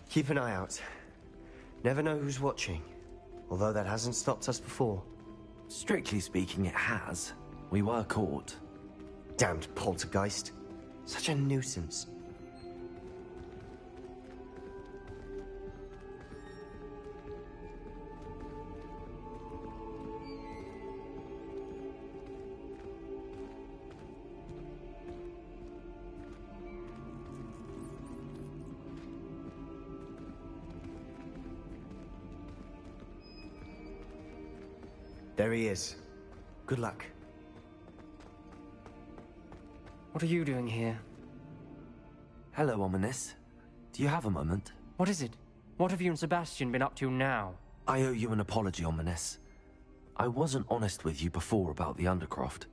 Keep an eye out. Never know who's watching. Although that hasn't stopped us before. Strictly speaking, it has. We were caught. Damned poltergeist. Such a nuisance. There he is. Good luck. What are you doing here? Hello, Ominous. Do you have a moment? What is it? What have you and Sebastian been up to now? I owe you an apology, Ominous. I wasn't honest with you before about the Undercroft.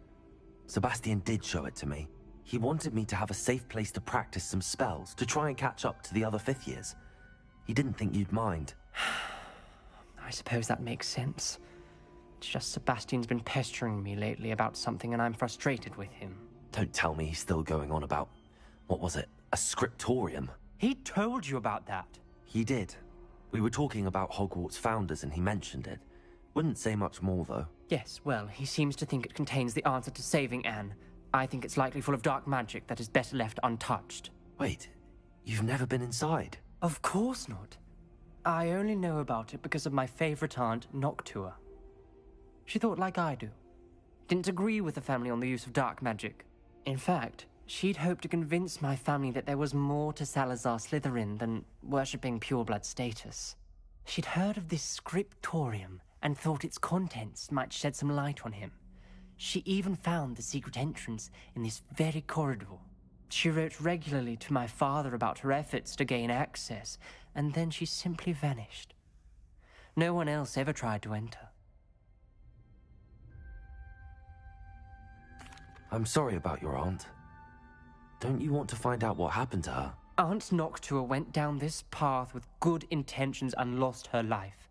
Sebastian did show it to me. He wanted me to have a safe place to practice some spells, to try and catch up to the other fifth years. He didn't think you'd mind. I suppose that makes sense. It's just Sebastian's been pestering me lately about something and I'm frustrated with him. Don't tell me he's still going on about, what was it, a scriptorium? He told you about that. He did. We were talking about Hogwarts founders and he mentioned it. Wouldn't say much more, though. Yes, well, he seems to think it contains the answer to saving Anne. I think it's likely full of dark magic that is better left untouched. Wait, you've never been inside? Of course not. I only know about it because of my favorite aunt, Noctua. She thought like I do. Didn't agree with the family on the use of dark magic. In fact, she'd hoped to convince my family that there was more to Salazar Slytherin than worshipping pureblood status. She'd heard of this scriptorium and thought its contents might shed some light on him. She even found the secret entrance in this very corridor. She wrote regularly to my father about her efforts to gain access, and then she simply vanished. No one else ever tried to enter. I'm sorry about your aunt. Don't you want to find out what happened to her? Aunt Noctua went down this path with good intentions and lost her life.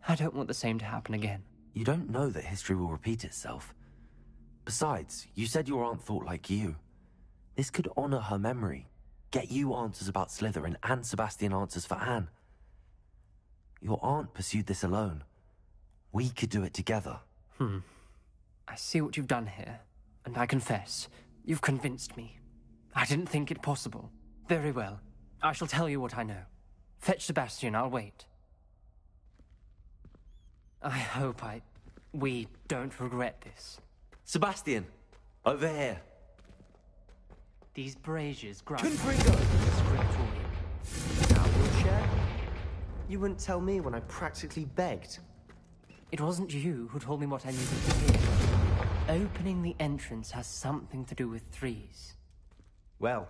I don't want the same to happen again. You don't know that history will repeat itself. Besides, you said your aunt thought like you. This could honor her memory, get you answers about Slytherin and Sebastian answers for Anne. Your aunt pursued this alone. We could do it together. I see what you've done here, and I confess, you've convinced me. I didn't think it possible. Very well. I shall tell you what I know. Fetch Sebastian, I'll wait. I hope we don't regret this. Sebastian! Over here! These braziers grant Confringo! Now we'll share? You wouldn't tell me when I practically begged. It wasn't you who told me what I needed to hear. Opening the entrance has something to do with threes. Well,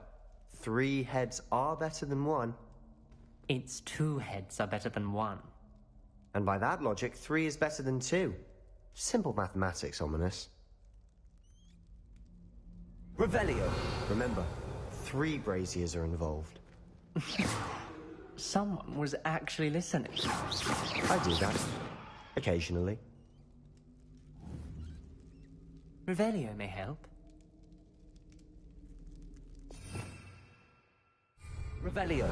3 heads are better than 1. It's 2 heads are better than 1. And by that logic, 3 is better than 2. Simple mathematics, Ominous. Revelio! Remember, 3 braziers are involved. Someone was actually listening. I do that. Occasionally. Revelio may help. Revelio.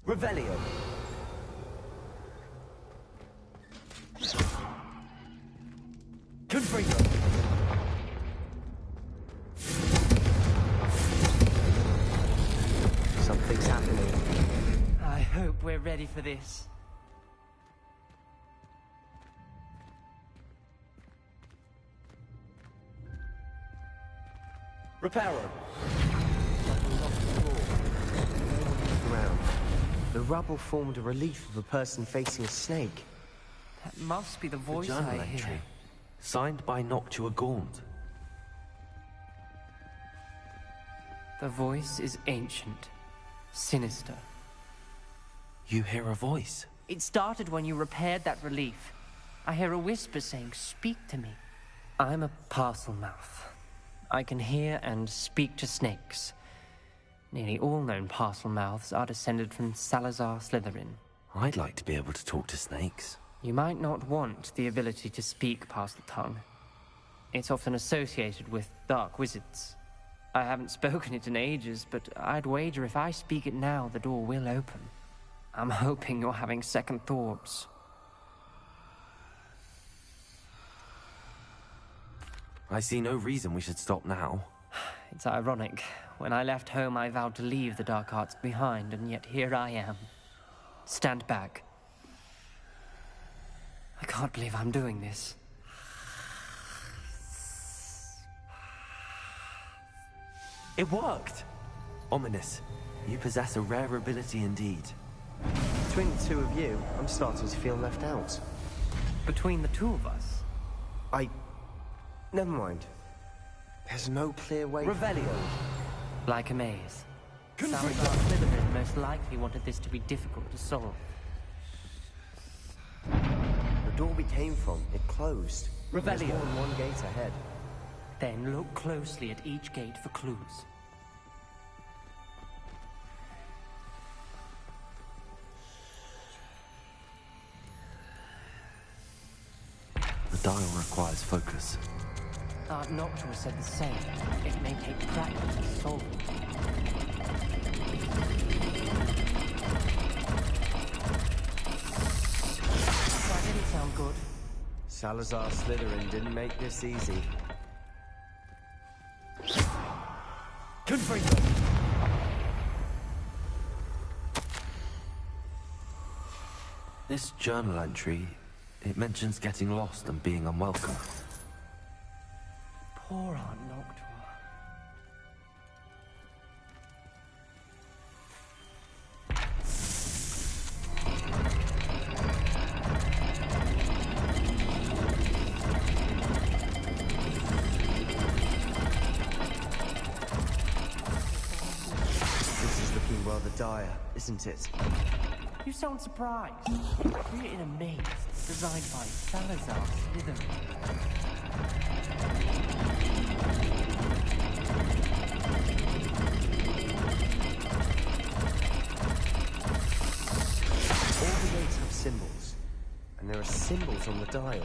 Revelio. Confringo. Something's happening. I hope we're ready for this. Reparo. The rubble formed a relief of a person facing a snake. That must be the voice journal I entry, hear. signed by Noctua Gaunt. The voice is ancient, sinister. You hear a voice? It started when you repaired that relief. I hear a whisper saying, "Speak to me." I'm a parcel mouth. I can hear and speak to snakes. Nearly all known parcel mouths are descended from Salazar Slytherin. I'd like to be able to talk to snakes. You might not want the ability to speak parcel tongue. It's often associated with dark wizards. I haven't spoken it in ages, but I'd wager if I speak it now, the door will open. I'm hoping you're having second thoughts. I see no reason we should stop now. It's ironic. When I left home, I vowed to leave the dark arts behind, and yet here I am. Stand back. I can't believe I'm doing this. It worked! Ominous, you possess a rare ability indeed. Between the 2 of you, I'm starting to feel left out. Between the 2 of us? Never mind. There's no clear way... Revelio. Like a maze. Salazar Slytherin most likely wanted this to be difficult to solve. The door we came from, it closed. Revelio. There's more than 1 gate ahead. Then look closely at each gate for clues. The dial requires focus. Art Noctua said the same. It may take practice to solve it. That didn't sound good. Salazar Slytherin didn't make this easy. Confringo! This journal entry, it mentions getting lost and being unwelcome. Poor Aunt Noctua. This is looking rather dire, isn't it? You sound surprised. We're in a maze designed by Salazar Slytherin. All the gates have symbols, and there are symbols on the dial.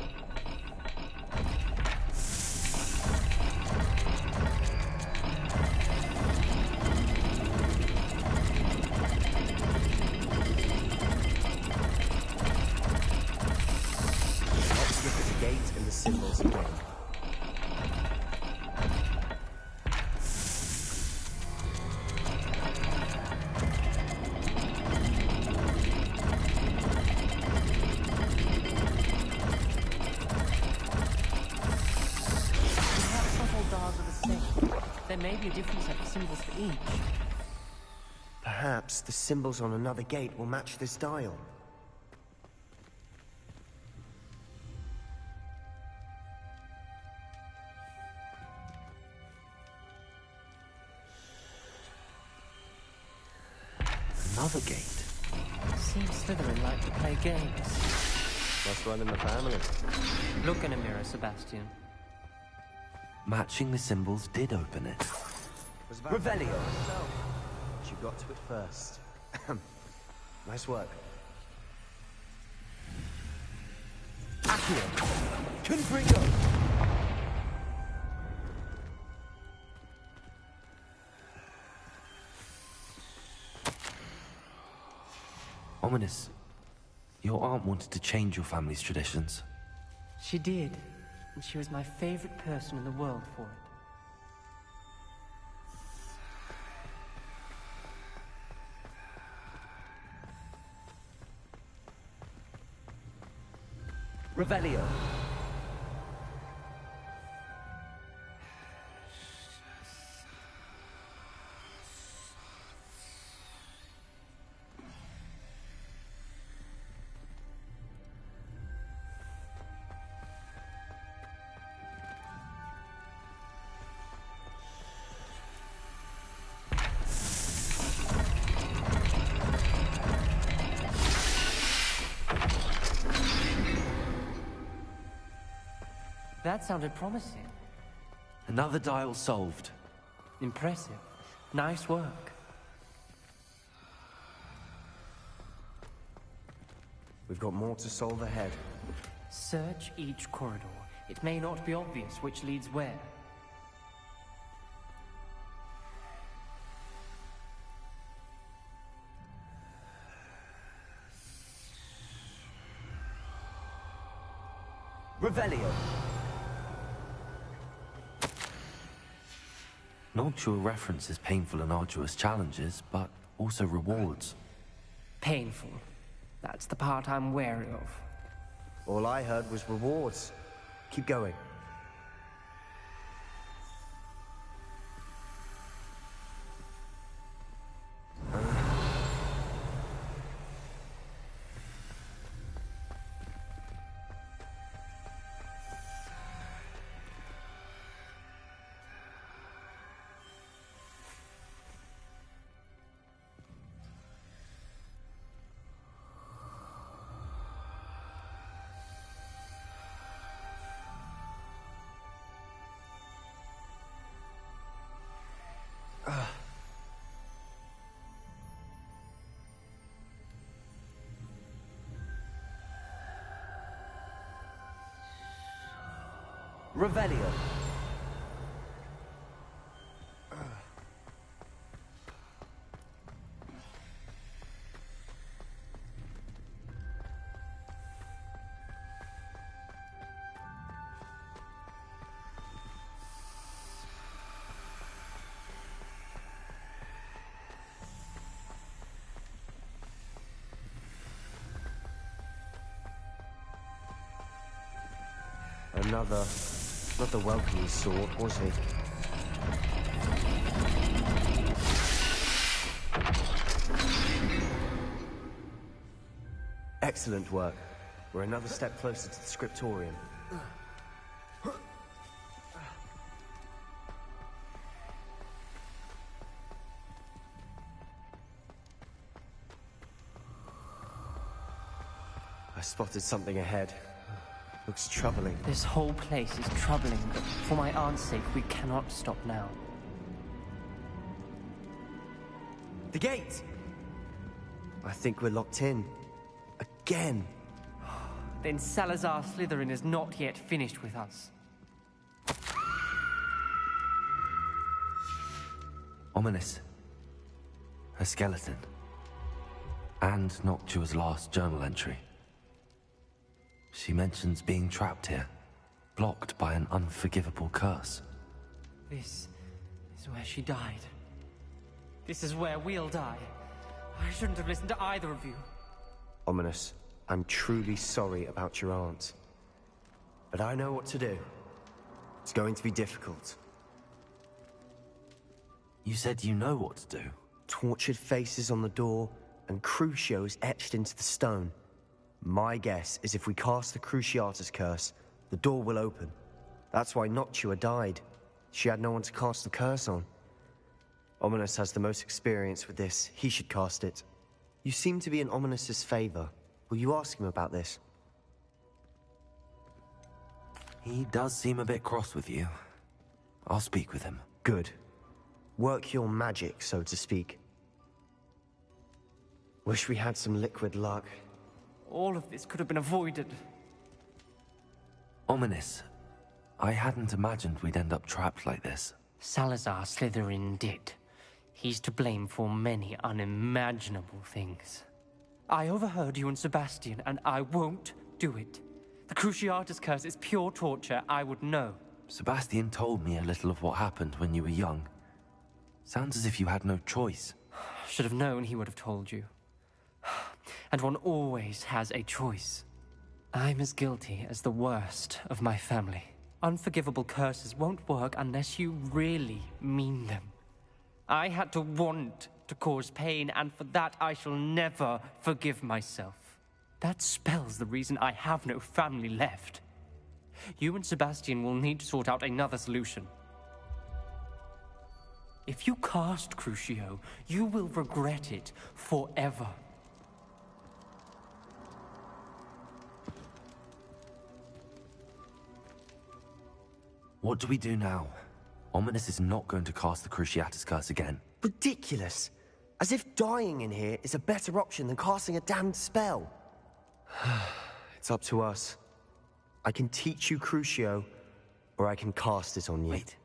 Let's look at the gate and the symbols again. There may be a different set of symbols for each. Perhaps the symbols on another gate will match this dial. Another gate. Seems Slytherin like to play games. Must run in the family. Look in a mirror, Sebastian. Matching the symbols did open it. Revelio! But you got to it first. Nice work. Accio! Confringo! Ominous. Your aunt wanted to change your family's traditions. She did, and she was my favorite person in the world for it. Revelio! That sounded promising. Another dial solved. Impressive. Nice work. We've got more to solve ahead. Search each corridor. It may not be obvious which leads where. Revelio! Noctua references painful and arduous challenges, but also rewards. Painful. That's the part I'm wary of. All I heard was rewards. Keep going. Revelio! Not the welcoming sort, was he? Excellent work. We're another step closer to the scriptorium. I spotted something ahead. Looks troubling. This whole place is troubling, but for my aunt's sake, we cannot stop now. The gate! I think we're locked in. Again. Then Salazar Slytherin is not yet finished with us. Ominous. A skeleton. And Noctua's last journal entry. She mentions being trapped here, blocked by an unforgivable curse. This is where she died. This is where we'll die. I shouldn't have listened to either of you. Ominous, I'm truly sorry about your aunt. But I know what to do. It's going to be difficult. You said you know what to do. tortured faces on the door, and Crucios etched into the stone. My guess is if we cast the Cruciatus curse, the door will open. That's why Noctua died. She had no one to cast the curse on. Ominous has the most experience with this. He should cast it. You seem to be in Ominous's favor. Will you ask him about this? He does seem a bit cross with you. I'll speak with him. Good. Work your magic, so to speak. Wish we had some liquid luck. All of this could have been avoided. Ominous, I hadn't imagined we'd end up trapped like this. Salazar Slytherin did. He's to blame for many unimaginable things. I overheard you and Sebastian, and I won't do it. The Cruciatus curse is pure torture. I would know. Sebastian told me a little of what happened when you were young. Sounds as if you had no choice. Should have known he would have told you. And one always has a choice. I'm as guilty as the worst of my family. Unforgivable curses won't work unless you really mean them. I had to want to cause pain, and for that I shall never forgive myself. That spell's the reason I have no family left. You and Sebastian will need to sort out another solution. If you cast Crucio, you will regret it forever. What do we do now? Ominous is not going to cast the Cruciatus curse again. Ridiculous! As if dying in here is a better option than casting a damned spell. It's up to us. I can teach you Crucio, or I can cast it on you. Wait,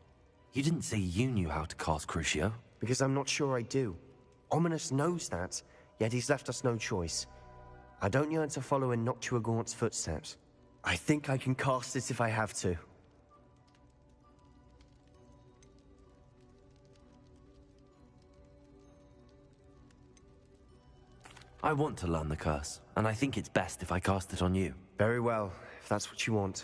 you didn't say you knew how to cast Crucio? Because I'm not sure I do. Ominous knows that, yet he's left us no choice. I don't yearn to follow in Noctua Gaunt's footsteps. I think I can cast it if I have to. I want to learn the curse, and I think it's best if I cast it on you. Very well, if that's what you want.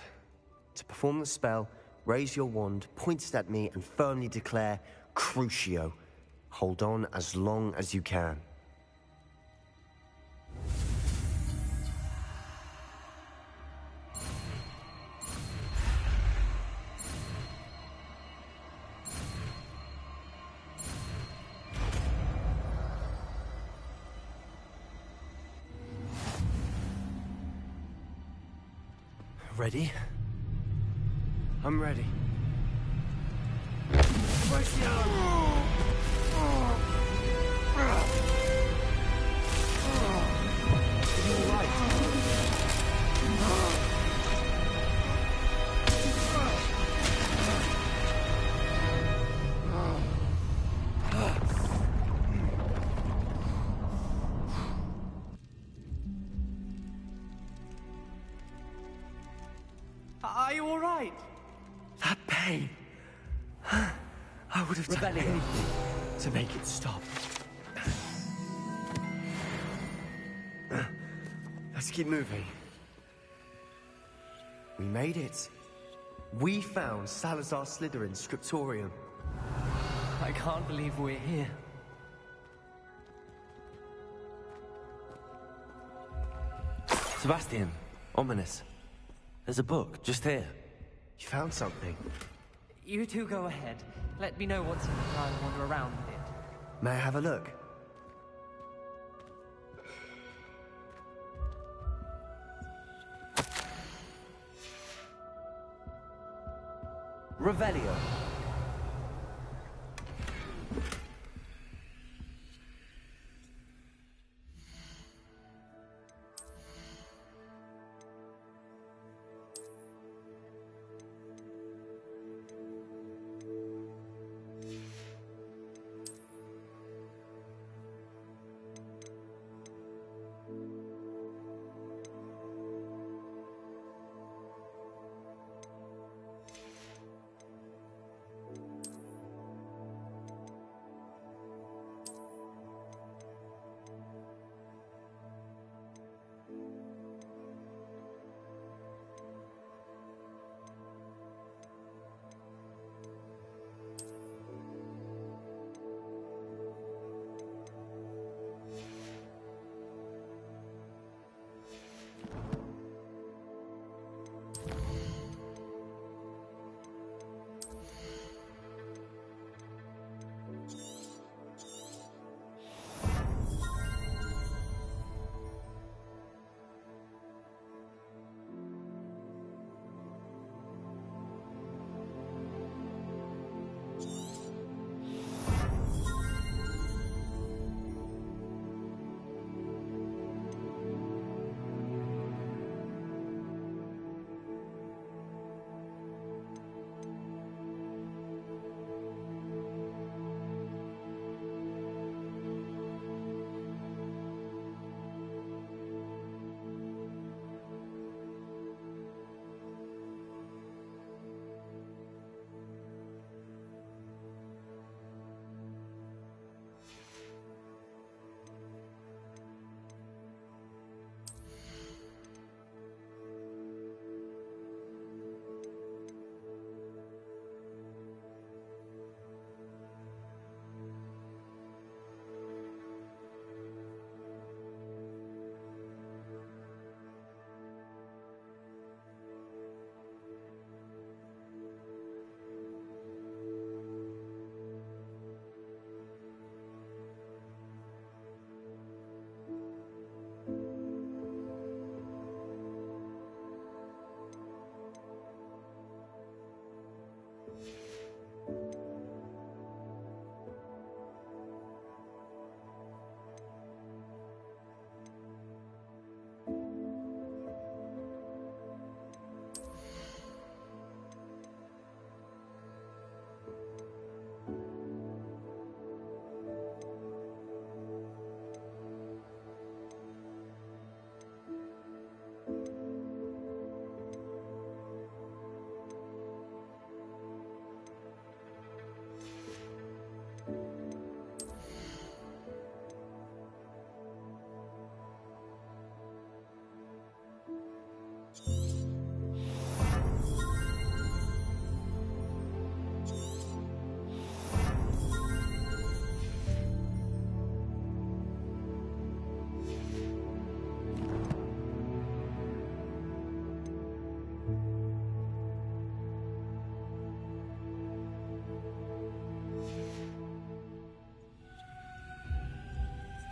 To perform the spell, raise your wand, point it at me, and firmly declare, Crucio. Hold on as long as you can. Ready? I'm ready. Are you all right? That pain. I would have done anything to make it stop. Let's keep moving. We made it. We found Salazar Slytherin's scriptorium. I can't believe we're here. Sebastian, Ominous. There's a book, just here. You found something? You two go ahead. Let me know what's in it and I'll wander around with it. May I have a look? Revelio.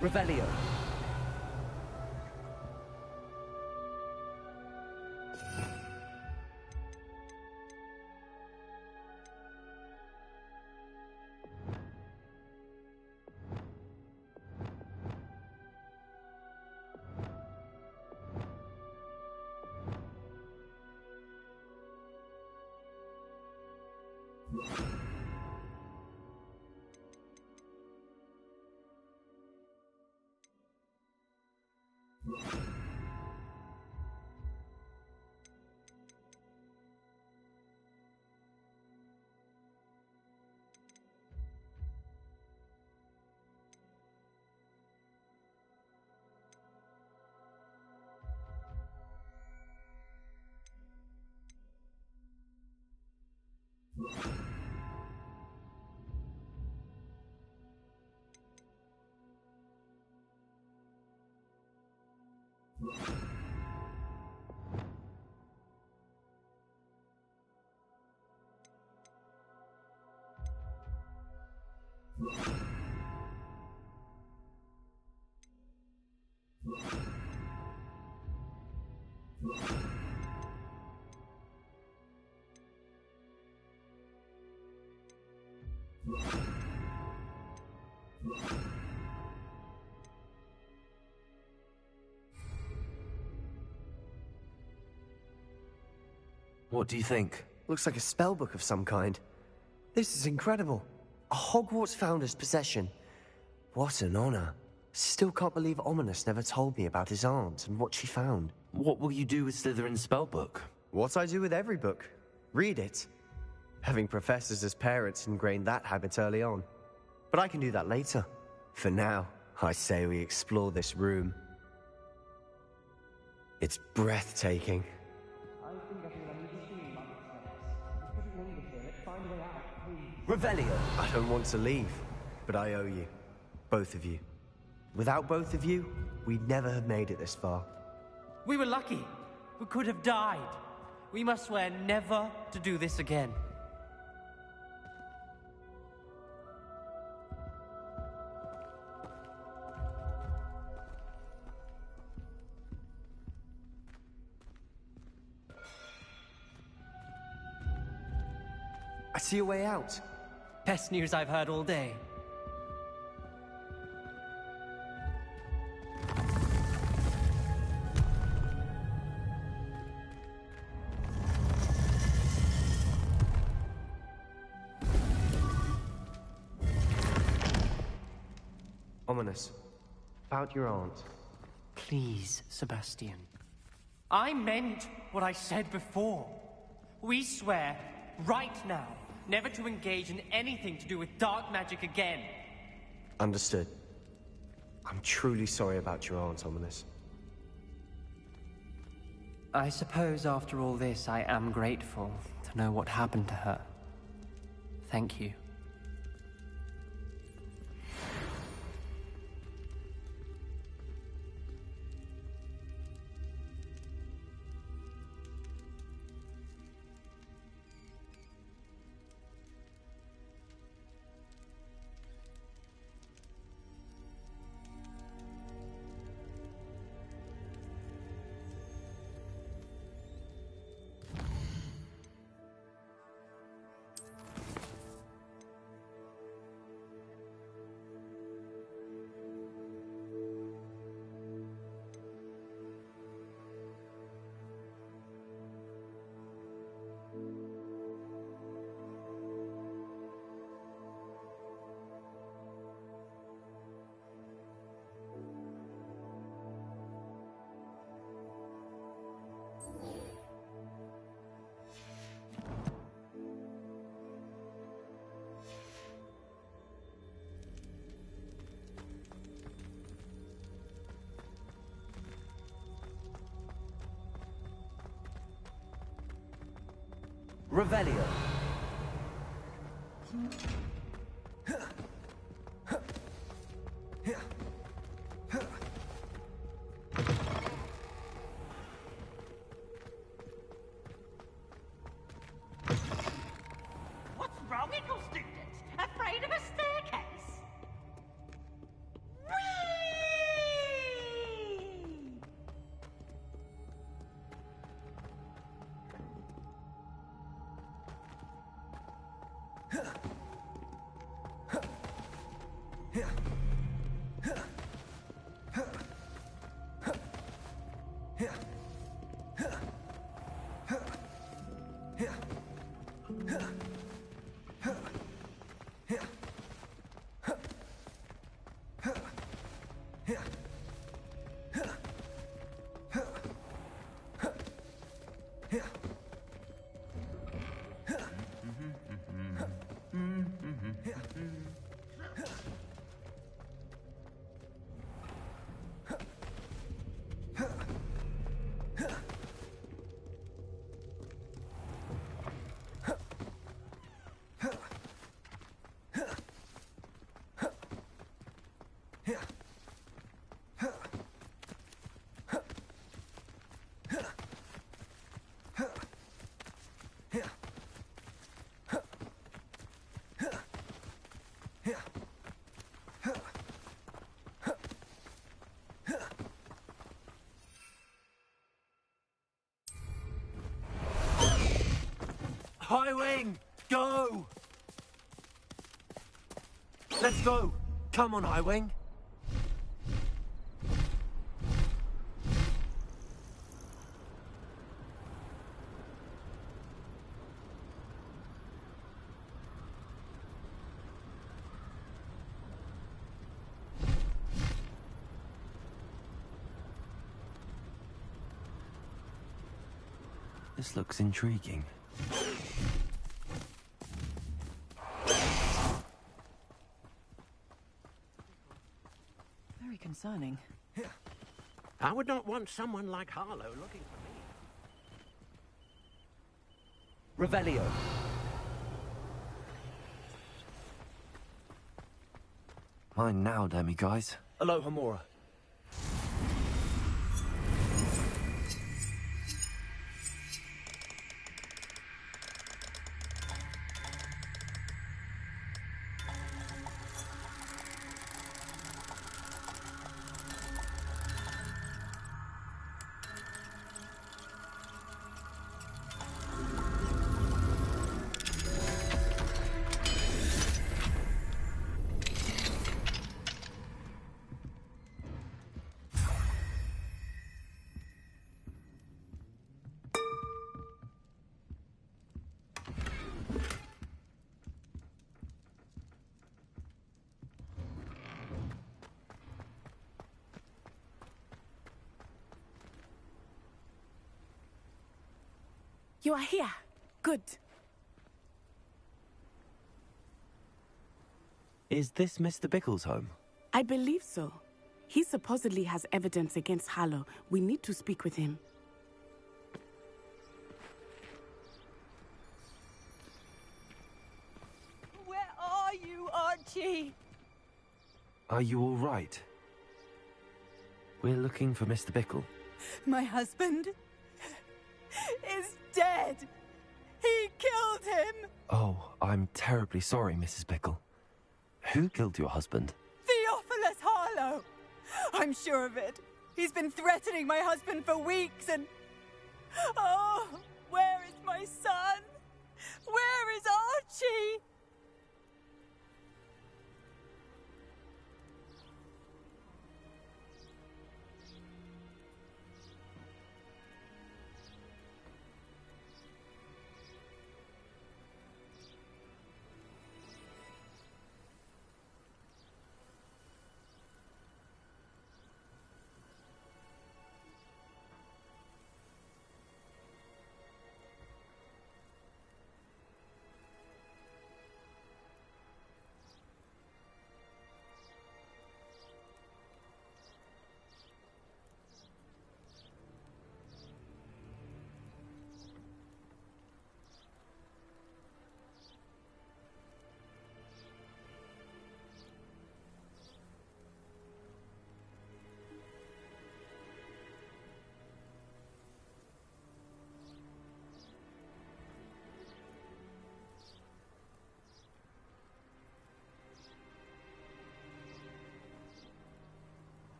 Revelio. What do you think? Looks like a spellbook of some kind. This is incredible. A Hogwarts founder's possession. What an honor. Still can't believe Ominous never told me about his aunt and what she found. What will you do with Slytherin's spellbook? What I do with every book. Read it. Having professors as parents ingrained that habit early on. But I can do that later. For now, I say we explore this room. It's breathtaking. Revelio. I don't want to leave, but I owe you. Both of you. Without both of you, we'd never have made it this far. We were lucky. We could have died. We must swear never to do this again. I see a way out. Best news I've heard all day. Ominous. About your aunt. Please, Sebastian. I meant what I said before. We swear, right now, never to engage in anything to do with dark magic again. Understood. I'm truly sorry about your aunt, Ominous. I suppose after all this, I am grateful to know what happened to her. Thank you. Revelio. What's wrong with you students? Afraid of a staircase? Whee! Highwing, go! Let's go! Come on, Highwing. This looks intriguing. Very concerning. I would not want someone like Harlow looking for me. Revelio. Mine now, guys. Aloha Mora. You are here. Good. Is this Mr. Bickle's home? I believe so. He supposedly has evidence against Harlow. We need to speak with him. Where are you, Archie? Are you all right? We're looking for Mr. Bickle. My husband is dead. He killed him. Oh, I'm terribly sorry, Mrs. Bickle. Who killed your husband? Theophilus Harlow. I'm sure of it. He's been threatening my husband for weeks and... Oh, where is my son? Where is Archie?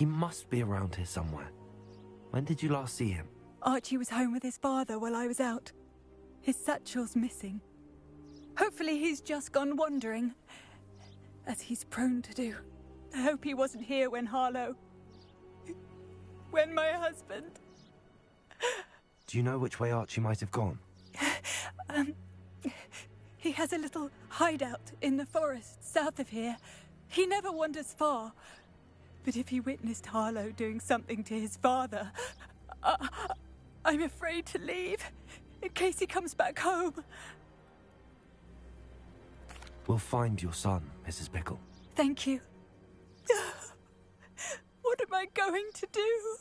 He must be around here somewhere. When did you last see him? Archie was home with his father while I was out. His satchel's missing. Hopefully he's just gone wandering, as he's prone to do. I hope he wasn't here when Harlow... when my husband... Do you know which way Archie might have gone? He has a little hideout in the forest south of here. He never wanders far. But if he witnessed Harlow doing something to his father, I'm afraid to leave, in case he comes back home. We'll find your son, Mrs. Pickle. Thank you. What am I going to do?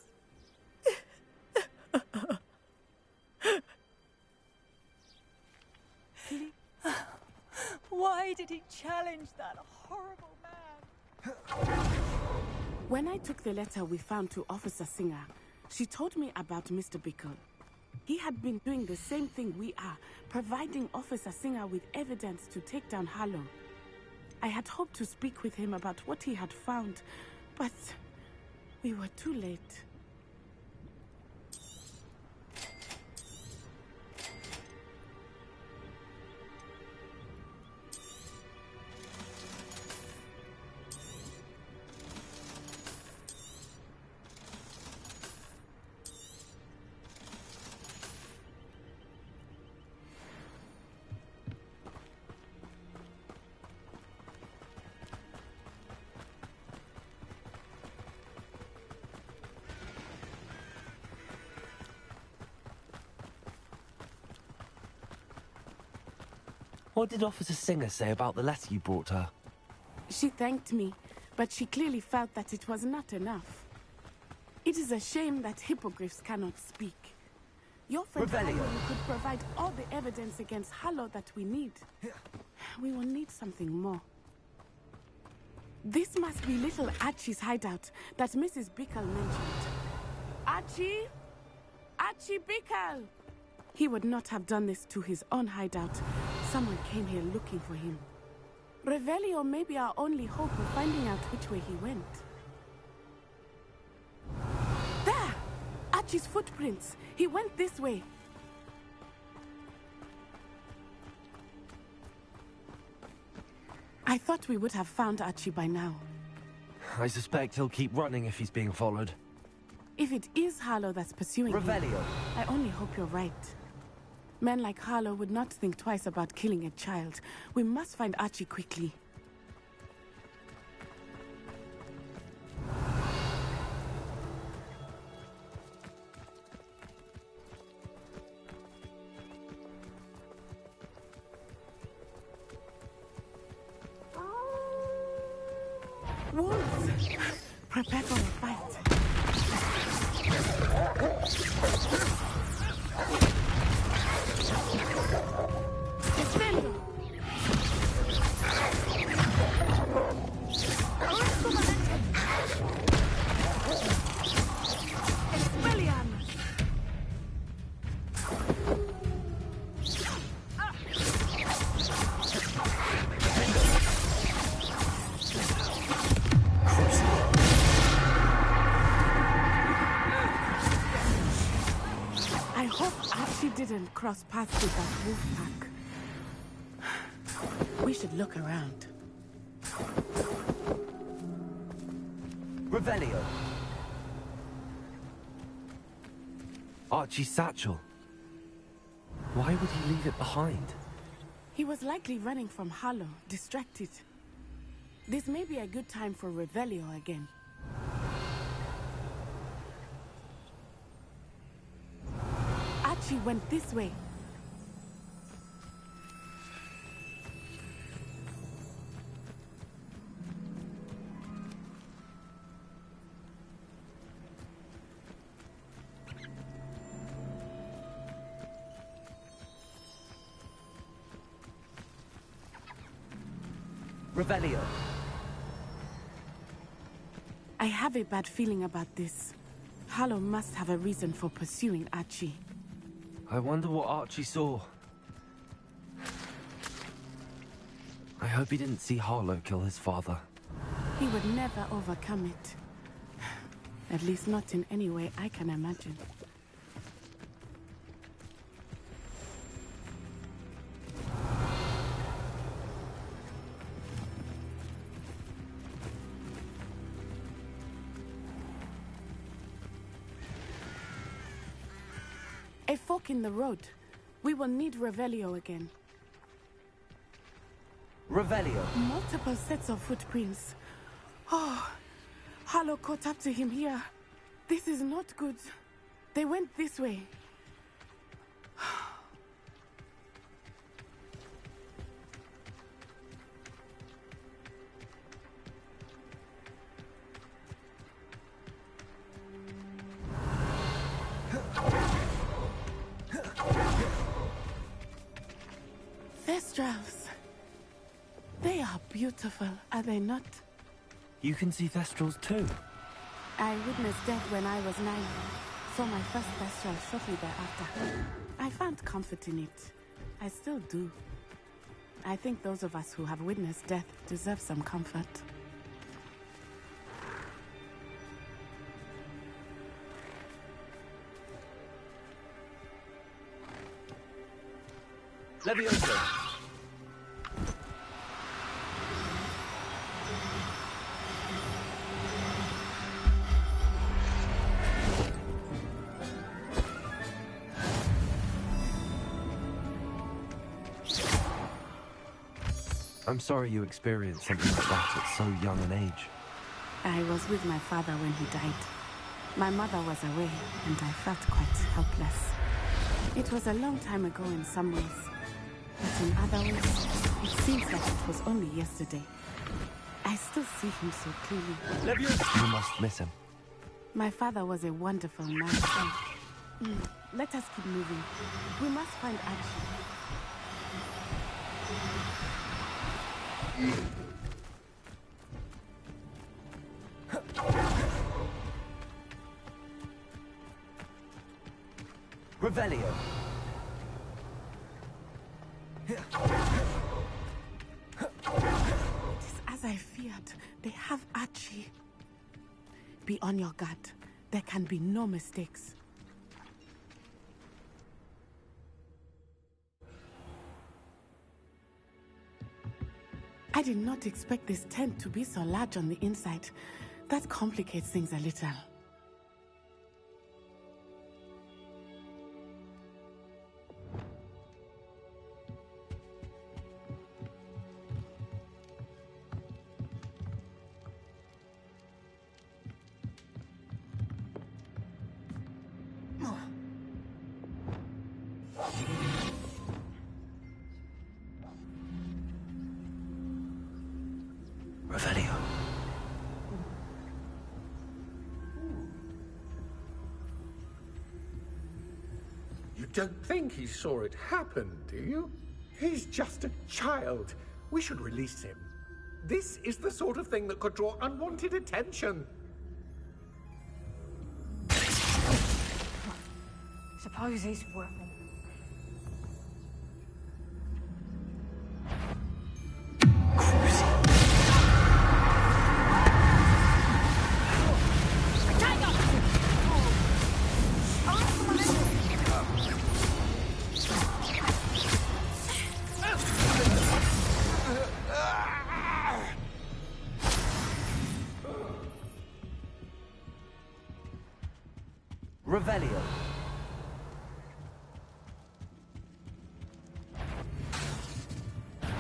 Why did he challenge that horrible man? When I took the letter we found to Officer Singer, she told me about Mr. Bickle. He had been doing the same thing we are, providing Officer Singer with evidence to take down Harlow. I had hoped to speak with him about what he had found, but we were too late. What did Officer Singer say about the letter you brought her? She thanked me, but she clearly felt that it was not enough. It is a shame that hippogriffs cannot speak. Your friend Harlow could provide all the evidence against Harlow that we need. We will need something more. This must be little Archie's hideout that Mrs. Bickle mentioned. Archie? Archie Bickle! He would not have done this to his own hideout. Someone came here looking for him. Revelio may be our only hope of finding out which way he went. There! Archie's footprints. He went this way. I thought we would have found Archie by now. I suspect he'll keep running if he's being followed. If it is Harlow that's pursuing him, I only hope you're right. Men like Harlow would not think twice about killing a child. We must find Archie quickly. Wolves! Prepare for a fight. Didn't cross paths with that wolf pack. We should look around. Revelio. Archie's satchel. Why would he leave it behind? He was likely running from Harlow, distracted. This may be a good time for Revelio again. Archie went this way. Revelio. I have a bad feeling about this. Harlow must have a reason for pursuing Archie. I wonder what Archie saw. I hope he didn't see Harlow kill his father. He would never overcome it. At least not in any way I can imagine. A fork in the road. We will need Revelio again. Revelio. Multiple sets of footprints. Oh, Harlow caught up to him here. This is not good. They went this way. Thestrals. They are beautiful, are they not? You can see Thestrals too. I witnessed death when I was 9. Saw my first Thestral shortly thereafter. I found comfort in it. I still do. I think those of us who have witnessed death deserve some comfort. Levioso. I'm sorry you experienced something like that at so young an age. I was with my father when he died. My mother was away, and I felt quite helpless. It was a long time ago in some ways, but in other ways, it seems like it was only yesterday. I still see him so clearly. You must miss him. My father was a wonderful man. Let us keep moving. We must find Archie. Revelio. It is as I feared. They have Archie. Be on your guard. There can be no mistakes. I did not expect this tent to be so large on the inside. That complicates things a little. Revelio. You don't think he saw it happen, do you? He's just a child. We should release him. This is the sort of thing that could draw unwanted attention. Suppose he's working. Revelio.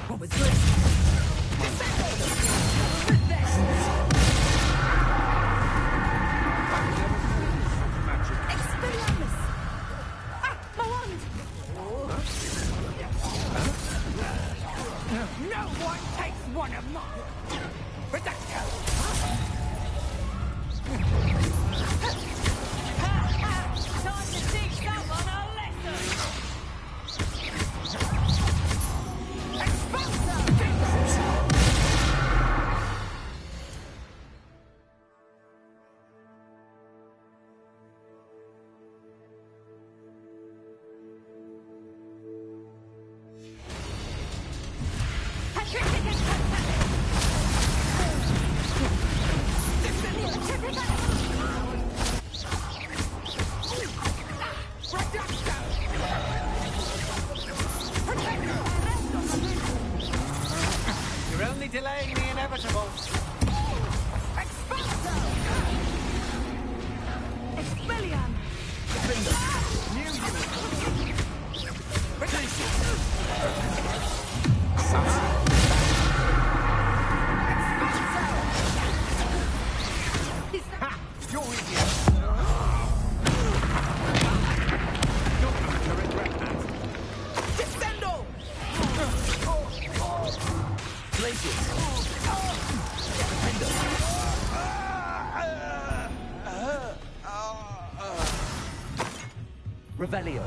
What was this? Expelliarmus! Ah, my wand! No one takes one of mine! Reducto! Revelio.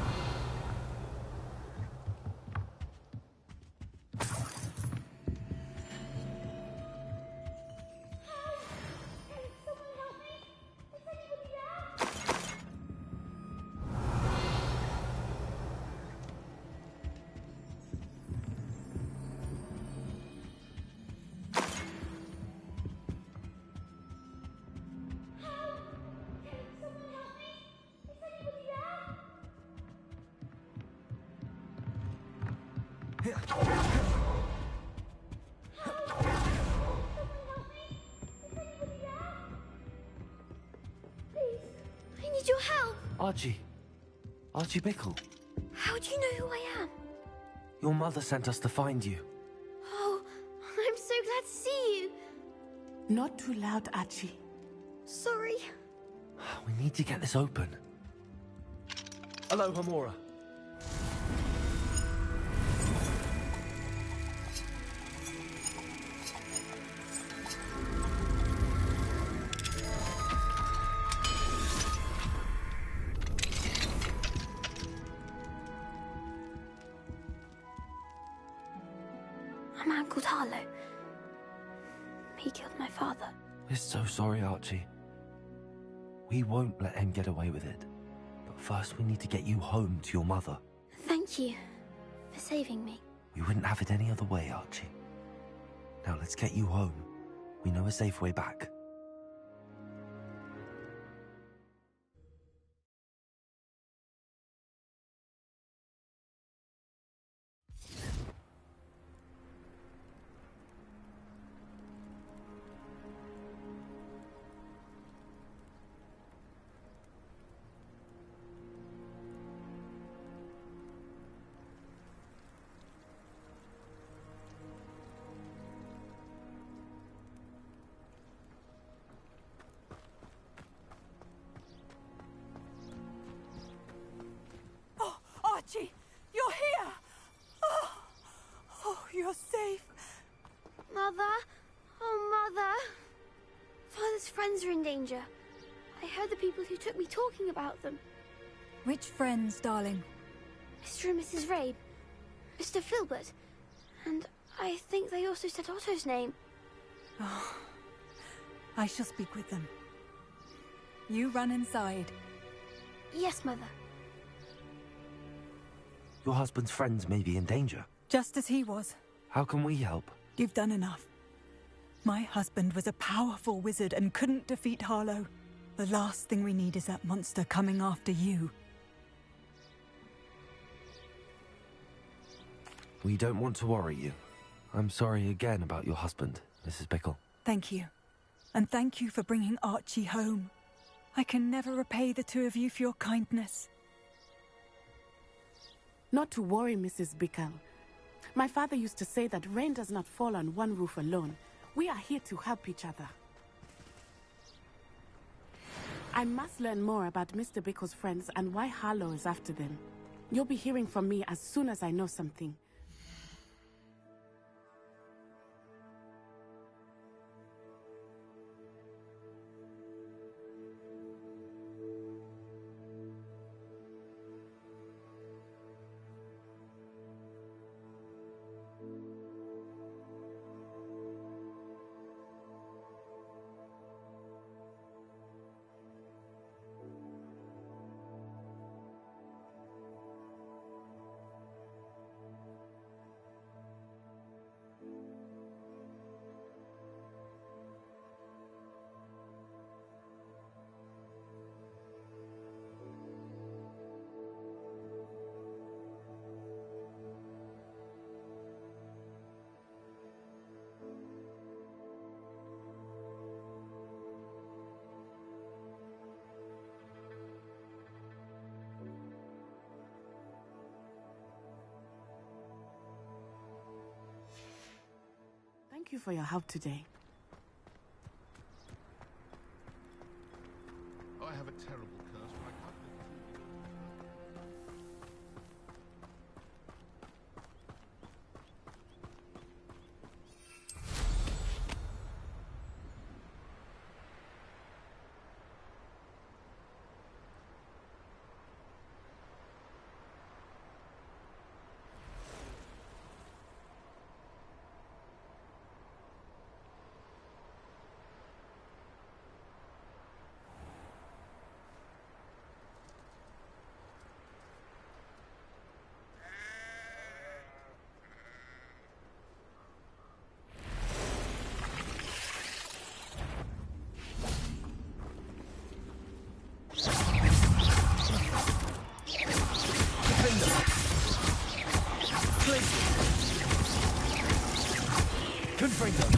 I need your help. Archie. Archie Bickle. How do you know who I am? Your mother sent us to find you. Oh, I'm so glad to see you. Not too loud, Archie. Sorry. We need to get this open. Hello, Hamura. A man called Harlow. He killed my father. We're so sorry, Archie. We won't let him get away with it. But first we need to get you home to your mother. Thank you for saving me. We wouldn't have it any other way, Archie. Now let's get you home. We know a safe way back. Archie, you're here! Oh, you're safe. Mother? Oh, Mother. Father's friends are in danger. I heard the people who took me talking about them. Which friends, darling? Mr. and Mrs. Rabe, Mr. Filbert, and I think they also said Otto's name. Oh, I shall speak with them. You run inside. Yes, Mother. Your husband's friends may be in danger. Just as he was. How can we help? You've done enough. My husband was a powerful wizard and couldn't defeat Harlow. The last thing we need is that monster coming after you. We don't want to worry you. I'm sorry again about your husband, Mrs. Bickle. Thank you. And thank you for bringing Archie home. I can never repay the two of you for your kindness. Not to worry, Mrs. Bickle. My father used to say that rain does not fall on one roof alone. We are here to help each other. I must learn more about Mr. Bickle's friends and why Harlow is after them. You'll be hearing from me as soon as I know something. Thank you for your help today. I have a terrible curse, but I can't live. Confringo.